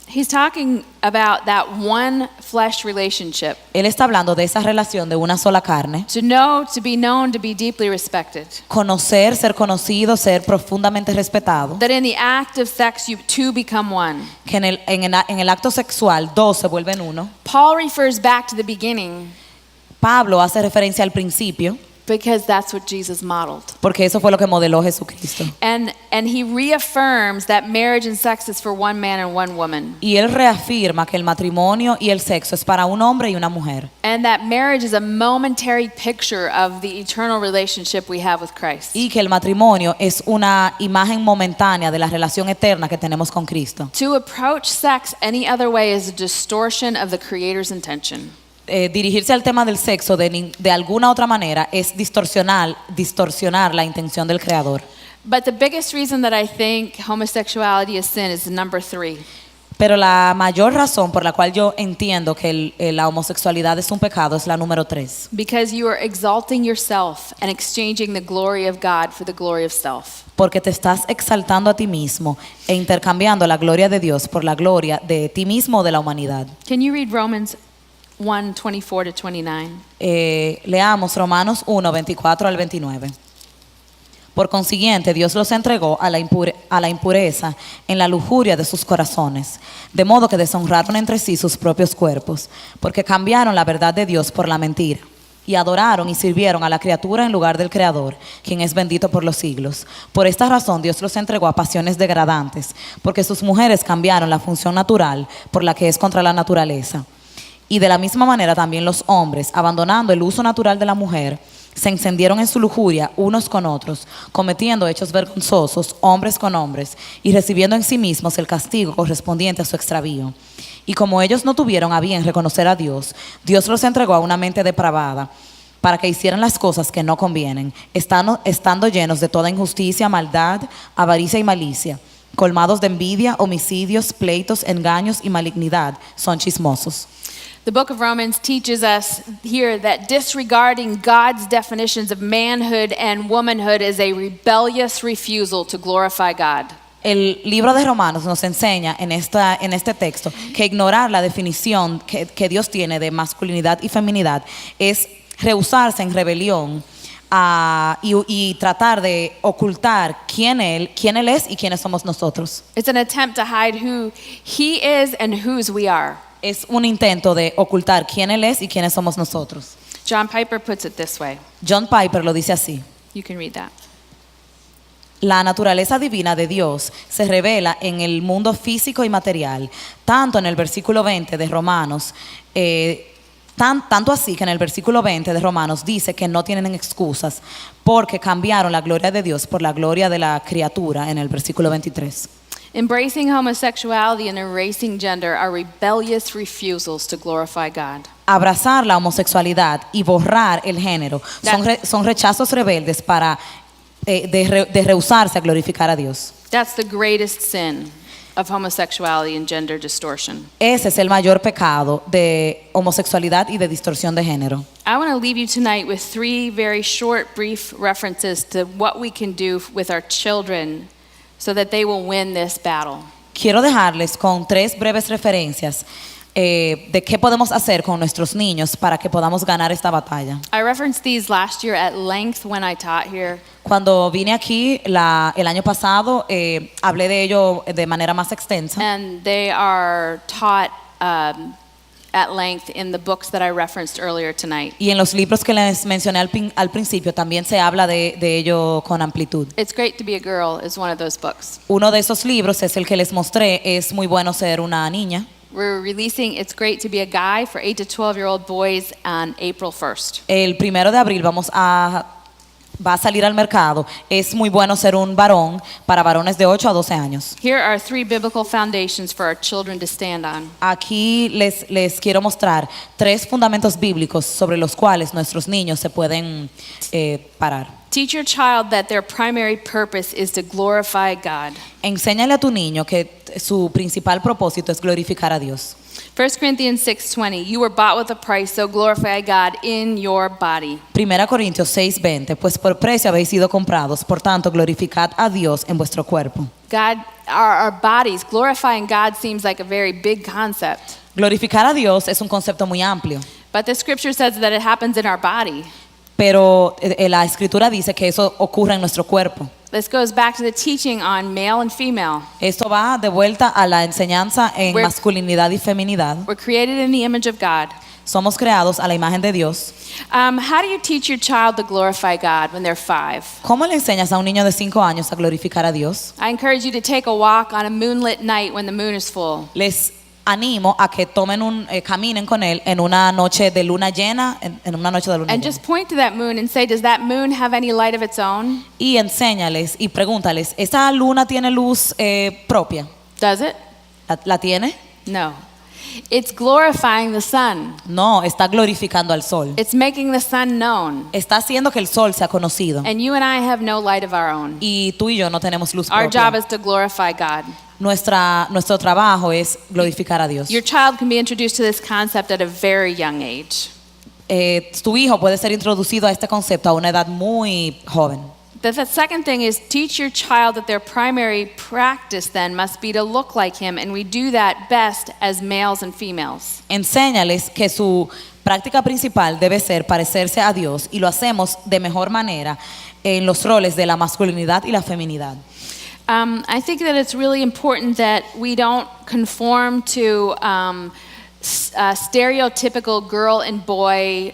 Speaker 2: He's talking about that one flesh relationship.
Speaker 1: Él está hablando de esa relación de una sola carne.
Speaker 2: To know, to be known, to be deeply respected.
Speaker 1: Conocer, ser conocido, ser profundamente respetado.
Speaker 2: That in the act of sex you two become one.
Speaker 1: Que en el acto sexual dos se vuelven uno.
Speaker 2: Paul refers back to the beginning
Speaker 1: Pablo hace referencia al principio.
Speaker 2: because that's what Jesus modeled.
Speaker 1: Porque eso fue lo que modeló Jesucristo.
Speaker 2: And he reaffirms that marriage and sex is for one man and one woman.
Speaker 1: Y él reafirma que el matrimonio y el sexo es para un hombre y una mujer.
Speaker 2: And that marriage is a momentary picture of the eternal relationship we have with Christ.
Speaker 1: Y que el matrimonio es una imagen momentánea de la relación eterna que tenemos con Cristo.
Speaker 2: To approach sex any other way is a distortion of the Creator's intention.
Speaker 1: Dirigirse al tema del sexo de alguna otra manera es distorsionar la intención del Creador.
Speaker 2: But the biggest reason that I think homosexuality is sin is number 3.
Speaker 1: Pero la mayor razón por la cual yo entiendo que la homosexualidad es un pecado es la número 3.
Speaker 2: Because you are exalting yourself and exchanging the glory of God for the glory of self.
Speaker 1: Porque te estás exaltando a ti mismo e intercambiando la gloria de Dios por la gloria de ti mismo o de la humanidad.
Speaker 2: Can you read Romans 1:24 to 29?
Speaker 1: Leamos Romanos 1, 24 al 29. Por consiguiente, Dios los entregó a la impureza en la lujuria de sus corazones, de modo que deshonraron entre sí sus propios cuerpos, porque cambiaron la verdad de Dios por la mentira, y adoraron y sirvieron a la criatura en lugar del Creador, quien es bendito por los siglos. Por esta razón Dios los entregó a pasiones degradantes, porque sus mujeres cambiaron la función natural por la que es contra la naturaleza. Y de la misma manera también los hombres, abandonando el uso natural de la mujer, se encendieron en su lujuria unos con otros, cometiendo hechos vergonzosos, hombres con hombres, y recibiendo en sí mismos el castigo correspondiente a su extravío. Y como ellos no tuvieron a bien reconocer a Dios, Dios los entregó a una mente depravada, para que hicieran las cosas que no convienen, estando llenos de toda injusticia, maldad, avaricia y malicia, colmados de envidia, homicidios, pleitos, engaños y malignidad, son chismosos.
Speaker 2: The book of Romans teaches us here that disregarding God's definitions of manhood and womanhood is a rebellious refusal to glorify God.
Speaker 1: el libro de Romanos nos enseña en este texto que ignorar la definición que Dios tiene de masculinidad y feminidad es rehusarse en rebelión y tratar de ocultar quién él es y quiénes somos nosotros.
Speaker 2: It's an attempt to hide who he is and whose we are.
Speaker 1: Es un intento de ocultar quién él es y quiénes somos nosotros.
Speaker 2: John Piper puts it this way.
Speaker 1: John Piper lo dice así:
Speaker 2: You can read that.
Speaker 1: la naturaleza divina de Dios se revela en el mundo físico y material, tanto en el versículo 20 de Romanos, tanto así que en el versículo 20 de Romanos dice que no tienen excusas porque cambiaron la gloria de Dios por la gloria de la criatura en el versículo 23.
Speaker 2: Embracing homosexuality and erasing gender are rebellious refusals to glorify God.
Speaker 1: Abrazar la homosexualidad y borrar el género son rechazos rebeldes de rehusarse a glorificar a Dios.
Speaker 2: That's the greatest sin of homosexuality and gender distortion.
Speaker 1: Ese es el mayor pecado de homosexualidad y de distorsión de género.
Speaker 2: I want to leave you tonight with 3 very short, brief references to what we can do with our children so that they will win this battle.
Speaker 1: Quiero dejarles con 3 breves referencias de qué podemos hacer con nuestros niños para que podamos ganar esta batalla.
Speaker 2: I referenced these last year at length when I taught here.
Speaker 1: Cuando vine aquí el año pasado, hablé de ello de manera más extensa.
Speaker 2: And they are taught at length in the books that I referenced earlier tonight.
Speaker 1: Y en los libros que les mencioné al principio también se habla de ello con amplitud.
Speaker 2: It's Great to Be a Girl is one of those books.
Speaker 1: Uno de esos libros es el que les mostré, Es muy bueno ser una niña.
Speaker 2: We're releasing It's Great to Be a Guy for 8 to 12-year-old boys on April 1st.
Speaker 1: El 1 de abril va a salir al mercado. Es muy bueno ser un varón para varones de 8 a 12 años.
Speaker 2: Here are 3 biblical foundations for our children to stand on.
Speaker 1: Aquí les quiero mostrar 3 fundamentos bíblicos sobre los cuales nuestros niños se pueden parar.
Speaker 2: Teach your child that their primary purpose is to glorify God.
Speaker 1: Enséñale a tu niño que su principal propósito es glorificar a Dios.
Speaker 2: 1 Corinthians 6:20, you were bought with a price, so glorify God in your body.
Speaker 1: 1 Corintios 6:20, pues por precio habéis sido comprados, por tanto glorificad a Dios en vuestro cuerpo.
Speaker 2: God, our bodies, glorifying God seems like a very big concept.
Speaker 1: Glorificar a Dios es un concepto muy amplio,
Speaker 2: But the scripture says that it happens in our body.
Speaker 1: pero la escritura dice que eso ocurre en nuestro cuerpo.
Speaker 2: This goes back to the teaching on male and female.
Speaker 1: Esto va de vuelta a la enseñanza en masculinidad y feminidad.
Speaker 2: We're created in the image of God.
Speaker 1: Somos creados a la imagen de Dios.
Speaker 2: How do you teach your child to glorify God when they're 5?
Speaker 1: ¿Cómo le enseñas a un niño de 5 años a glorificar a Dios?
Speaker 2: I encourage you to take a walk on a moonlit night when the moon is full.
Speaker 1: Les animo a que caminen con él en una noche de luna llena, en una noche de luna
Speaker 2: And
Speaker 1: llena.
Speaker 2: just point to that moon and say, does that moon have any light of its own?
Speaker 1: Y enséñales y pregúntales, ¿esa luna tiene luz propia?
Speaker 2: Does it?
Speaker 1: ¿La tiene?
Speaker 2: No. It's glorifying the sun.
Speaker 1: No, está glorificando al sol.
Speaker 2: It's making the sun known.
Speaker 1: Está haciendo que el sol sea conocido.
Speaker 2: And you and I have no light of our own.
Speaker 1: Y tú y yo no tenemos luz
Speaker 2: Our job
Speaker 1: propia.
Speaker 2: is to glorify God.
Speaker 1: Nuestro trabajo es glorificar a Dios.
Speaker 2: Your child can be introduced to this concept at a very young age.
Speaker 1: Tu hijo puede ser introducido a este concepto a una edad muy joven.
Speaker 2: The second thing is teach your child that their primary practice then must be to look like him, and we do that best as males and females.
Speaker 1: Enséñales que su práctica principal debe ser parecerse a Dios y lo hacemos de mejor manera en los roles de la masculinidad y la feminidad.
Speaker 2: I think that it's really important that we don't conform to stereotypical girl and boy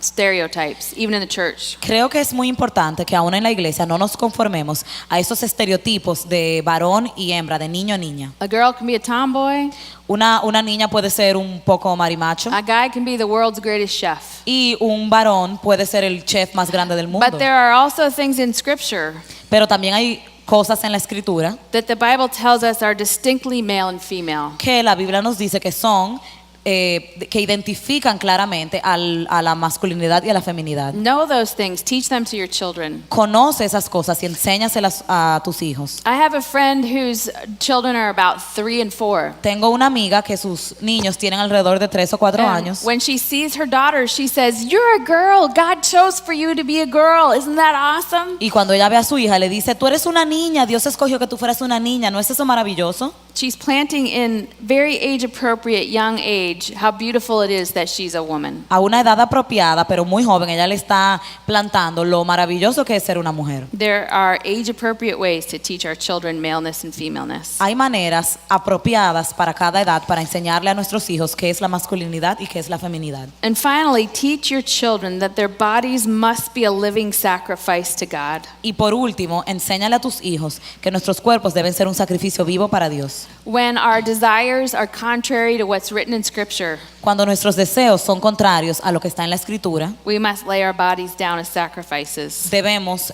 Speaker 2: stereotypes, even in the church.
Speaker 1: Creo que es muy importante que aún en la iglesia no nos conformemos a esos estereotipos de varón y hembra, de niño a niña.
Speaker 2: A girl can be a tomboy.
Speaker 1: Una niña puede ser un poco marimacho
Speaker 2: A guy can be the world's greatest chef.
Speaker 1: y un varón puede ser el chef más grande del mundo.
Speaker 2: But there are also things in Scripture
Speaker 1: Pero también hay cosas en la escritura
Speaker 2: that the Bible tells us are distinctly male and female.
Speaker 1: que la Biblia nos dice que son que identifican claramente a la masculinidad y a la feminidad.
Speaker 2: Know those things. Teach them to your children.
Speaker 1: Conoce esas cosas y enséñaselas a tus hijos.
Speaker 2: I have a friend whose children are about 3 and 4.
Speaker 1: Tengo una amiga que sus niños tienen alrededor de 3 o 4
Speaker 2: And
Speaker 1: años.
Speaker 2: when she sees her daughter, she says, "You're a girl. God chose for you to be a girl. Isn't that awesome?"
Speaker 1: Y cuando ella ve a su hija, le dice, tú eres una niña, Dios escogió que tú fueras una niña, ¿no es eso maravilloso?
Speaker 2: She's planting in very age-appropriate young age how beautiful it is that she's a woman.
Speaker 1: A una edad apropiada, pero muy joven, ella le está plantando lo maravilloso que es ser una mujer.
Speaker 2: There are age-appropriate ways to teach our children maleness and femaleness.
Speaker 1: Hay maneras apropiadas para cada edad para enseñarle a nuestros hijos qué es la masculinidad y qué es la feminidad.
Speaker 2: And finally, teach your children that their bodies must be a living sacrifice to God.
Speaker 1: Y por último, enséñale a tus hijos que nuestros cuerpos deben ser un sacrificio vivo para Dios.
Speaker 2: When our desires are contrary to what's written in Scripture,
Speaker 1: Cuando nuestros deseos son contrarios a lo que está en la Escritura,
Speaker 2: we must lay our bodies down as sacrifices.
Speaker 1: debemos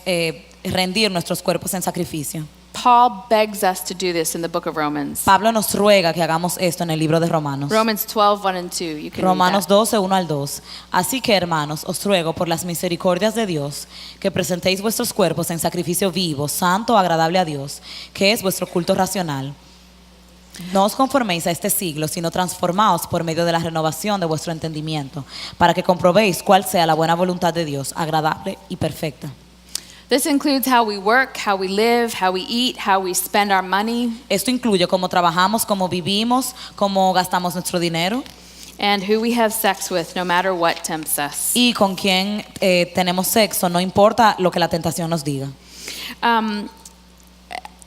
Speaker 1: rendir nuestros cuerpos en sacrificio.
Speaker 2: Paul begs us to do this in the book of Romans.
Speaker 1: Pablo nos ruega que hagamos esto en el libro de Romanos.
Speaker 2: Romans 12, 1 and 2. You can
Speaker 1: Romanos
Speaker 2: read that.
Speaker 1: 12, 1 al 2. Así que, hermanos, os ruego por las misericordias de Dios que presentéis vuestros cuerpos en sacrificio vivo, santo, agradable a Dios, que es vuestro culto racional. No os conforméis a este siglo, sino transformaos por medio de la renovación de vuestro entendimiento, para que comprobéis cuál sea la buena voluntad de Dios, agradable y perfecta.
Speaker 2: This includes how we work, how we live, how we eat, how we spend our money,
Speaker 1: Esto incluye cómo trabajamos, cómo vivimos, cómo gastamos nuestro dinero
Speaker 2: and who we have sex with, no matter what tempts us.
Speaker 1: y con quién tenemos sexo, no importa lo que la tentación nos diga.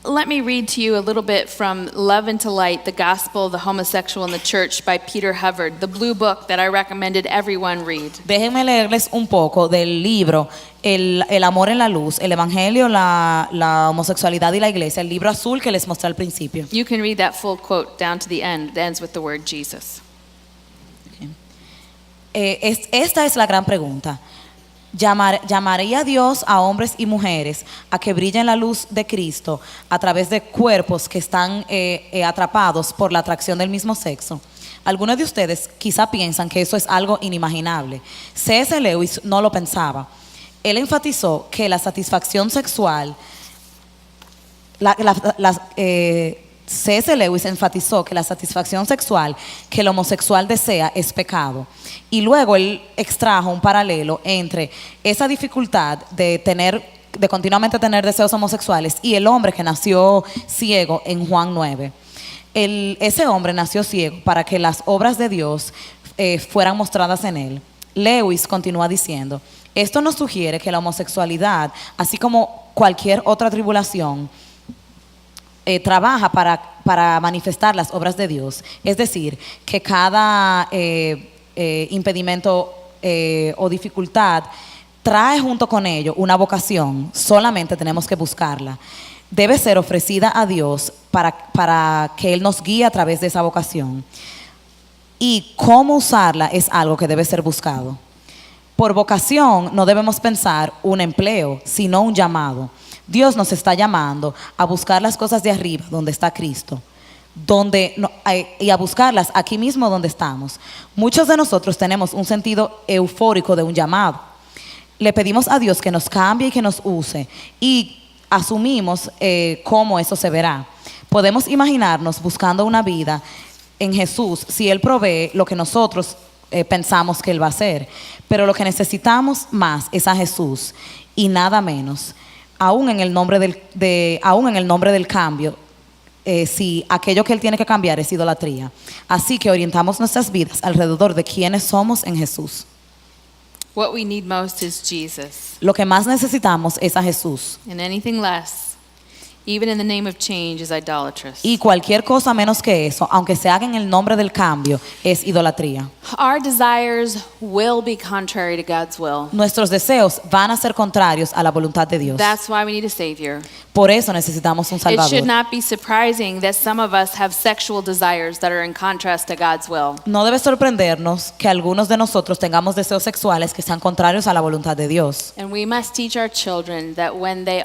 Speaker 2: Let me read to you a little bit from Love into Light, The Gospel of the Homosexual in the Church by Peter Hubbard, the blue book that I recommended everyone read.
Speaker 1: Déjenme leerles un poco del libro el amor en la luz, el evangelio, la homosexualidad y la iglesia, el libro azul que les mostré al principio.
Speaker 2: You can read that full quote down to the end. It ends with the word Jesus.
Speaker 1: Esta es la gran pregunta. ¿Llamaría Dios a hombres y mujeres a que brillen la luz de Cristo a través de cuerpos que están atrapados por la atracción del mismo sexo? Algunos de ustedes quizá piensan que eso es algo inimaginable. C.S. Lewis no lo pensaba. Él enfatizó que la satisfacción sexual, C.S. Lewis enfatizó que la satisfacción sexual que el homosexual desea es pecado. Y luego él extrajo un paralelo entre esa dificultad de continuamente tener deseos homosexuales y el hombre que nació ciego en Juan 9. Ese hombre nació ciego para que las obras de Dios fueran mostradas en él. Lewis continúa diciendo, esto nos sugiere que la homosexualidad, así como cualquier otra tribulación, trabaja para manifestar las obras de Dios. Es decir, que cada impedimento o dificultad trae junto con ello una vocación. Solamente tenemos que buscarla. Debe ser ofrecida a Dios para que Él nos guíe a través de esa vocación. Y cómo usarla es algo que debe ser buscado. Por vocación no debemos pensar un empleo, sino un llamado. Dios nos está llamando a buscar las cosas de arriba, donde está Cristo, y a buscarlas aquí mismo donde estamos. Muchos de nosotros tenemos un sentido eufórico de un llamado. Le pedimos a Dios que nos cambie y que nos use, y asumimos cómo eso se verá. Podemos imaginarnos buscando una vida en Jesús si Él provee lo que nosotros pensamos que Él va a hacer, pero lo que necesitamos más es a Jesús y nada menos. Aún en el nombre del cambio, si aquello que Él tiene que cambiar es idolatría. Así que orientamos nuestras vidas alrededor de quiénes somos en Jesús.
Speaker 2: What we need most is Jesus.
Speaker 1: Lo que más necesitamos es a Jesús.
Speaker 2: And anything less, even in the name of change, is idolatrous.
Speaker 1: Y cualquier cosa menos que eso, aunque se haga en el nombre del cambio, es idolatría.
Speaker 2: Our desires will be contrary to God's will.
Speaker 1: Nuestros deseos van a ser contrarios a la voluntad de Dios.
Speaker 2: That's why we need a Savior.
Speaker 1: Por eso necesitamos un
Speaker 2: It should
Speaker 1: Salvador.
Speaker 2: not be surprising that some of us have sexual desires that are in contrast to God's will.
Speaker 1: No debe sorprendernos que algunos de nosotros tengamos deseos sexuales que sean contrarios a la voluntad de Dios.
Speaker 2: And we must teach our children that when they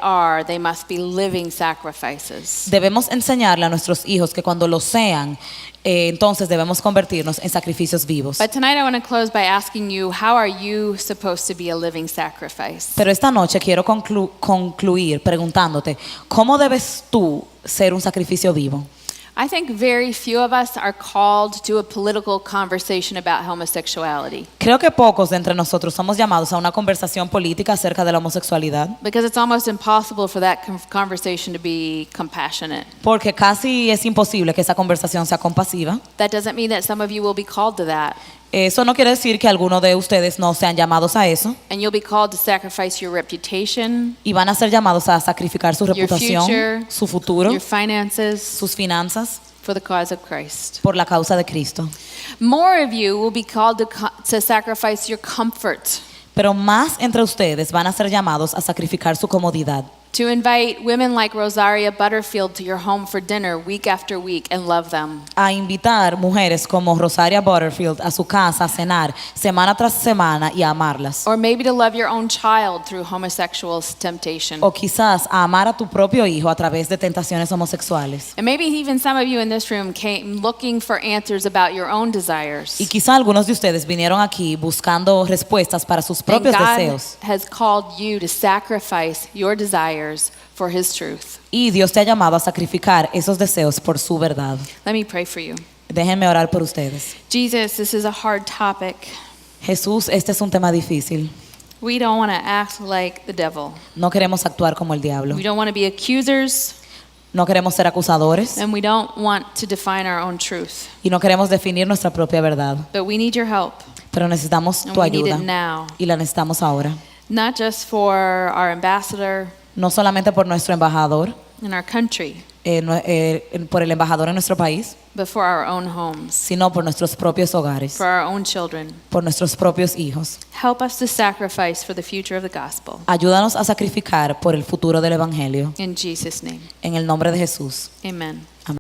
Speaker 2: must be living sacrifices sacrifices.
Speaker 1: Debemos enseñarle a nuestros hijos que cuando lo sean, entonces debemos convertirnos en sacrificios vivos.
Speaker 2: But tonight I want to close by asking you, how are you supposed to be a living sacrifice?
Speaker 1: Pero esta noche quiero concluir preguntándote, ¿cómo debes tú ser un sacrificio vivo?
Speaker 2: I think very few of us are called to a political conversation about homosexuality
Speaker 1: Creo que pocos de entre nosotros somos llamados a una conversación política acerca de la homosexualidad,
Speaker 2: because it's almost impossible for that conversation to be compassionate.
Speaker 1: porque casi es imposible que esa conversación sea compasiva.
Speaker 2: That doesn't mean that some of you will be called to that.
Speaker 1: Eso no quiere decir que algunos de ustedes no sean llamados a eso
Speaker 2: And you'll be called to sacrifice your reputation,
Speaker 1: y van a ser llamados a sacrificar su
Speaker 2: your
Speaker 1: reputación,
Speaker 2: future,
Speaker 1: su futuro,
Speaker 2: your finances
Speaker 1: sus finanzas
Speaker 2: for the cause of Christ.
Speaker 1: por la causa de Cristo.
Speaker 2: More of you will be called to sacrifice your comfort,
Speaker 1: Pero más entre ustedes van a ser llamados a sacrificar su comodidad,
Speaker 2: to invite women like Rosaria Butterfield to your home for dinner week after week and love them.
Speaker 1: a invitar mujeres como Rosaria Butterfield a su casa a cenar semana tras semana y a amarlas.
Speaker 2: Or maybe to love your own child through homosexual temptation.
Speaker 1: O quizás a amar a tu propio hijo a través de tentaciones homosexuales.
Speaker 2: And maybe even some of you in this room came looking for answers about your own desires.
Speaker 1: Y quizá algunos de ustedes vinieron aquí buscando respuestas para sus
Speaker 2: And
Speaker 1: propios
Speaker 2: God
Speaker 1: deseos.
Speaker 2: has called you to sacrifice your desires for His truth.
Speaker 1: Y Dios te ha llamado a sacrificar esos deseos por su verdad.
Speaker 2: Let me pray for you.
Speaker 1: Déjenme orar por ustedes.
Speaker 2: Jesus, this is a hard topic.
Speaker 1: Jesús, este es un tema difícil.
Speaker 2: We don't want to act like the devil.
Speaker 1: No queremos actuar como el diablo.
Speaker 2: We don't want to be accusers,
Speaker 1: No queremos ser acusadores
Speaker 2: and we don't want to define our own truth.
Speaker 1: y no queremos definir nuestra propia verdad.
Speaker 2: But we need your help,
Speaker 1: Pero necesitamos
Speaker 2: and
Speaker 1: tu
Speaker 2: we need
Speaker 1: ayuda
Speaker 2: it now.
Speaker 1: y la necesitamos ahora.
Speaker 2: Not just for our ambassador
Speaker 1: No solamente por nuestro embajador,
Speaker 2: in our country,
Speaker 1: por el embajador en nuestro país,
Speaker 2: but for our own homes,
Speaker 1: sino por nuestros propios hogares,
Speaker 2: for our own children.
Speaker 1: por nuestros propios hijos.
Speaker 2: Help us to sacrifice for the future of the gospel.
Speaker 1: Ayúdanos a sacrificar por el futuro del Evangelio.
Speaker 2: In Jesus' name,
Speaker 1: En el nombre de Jesús.
Speaker 2: amen.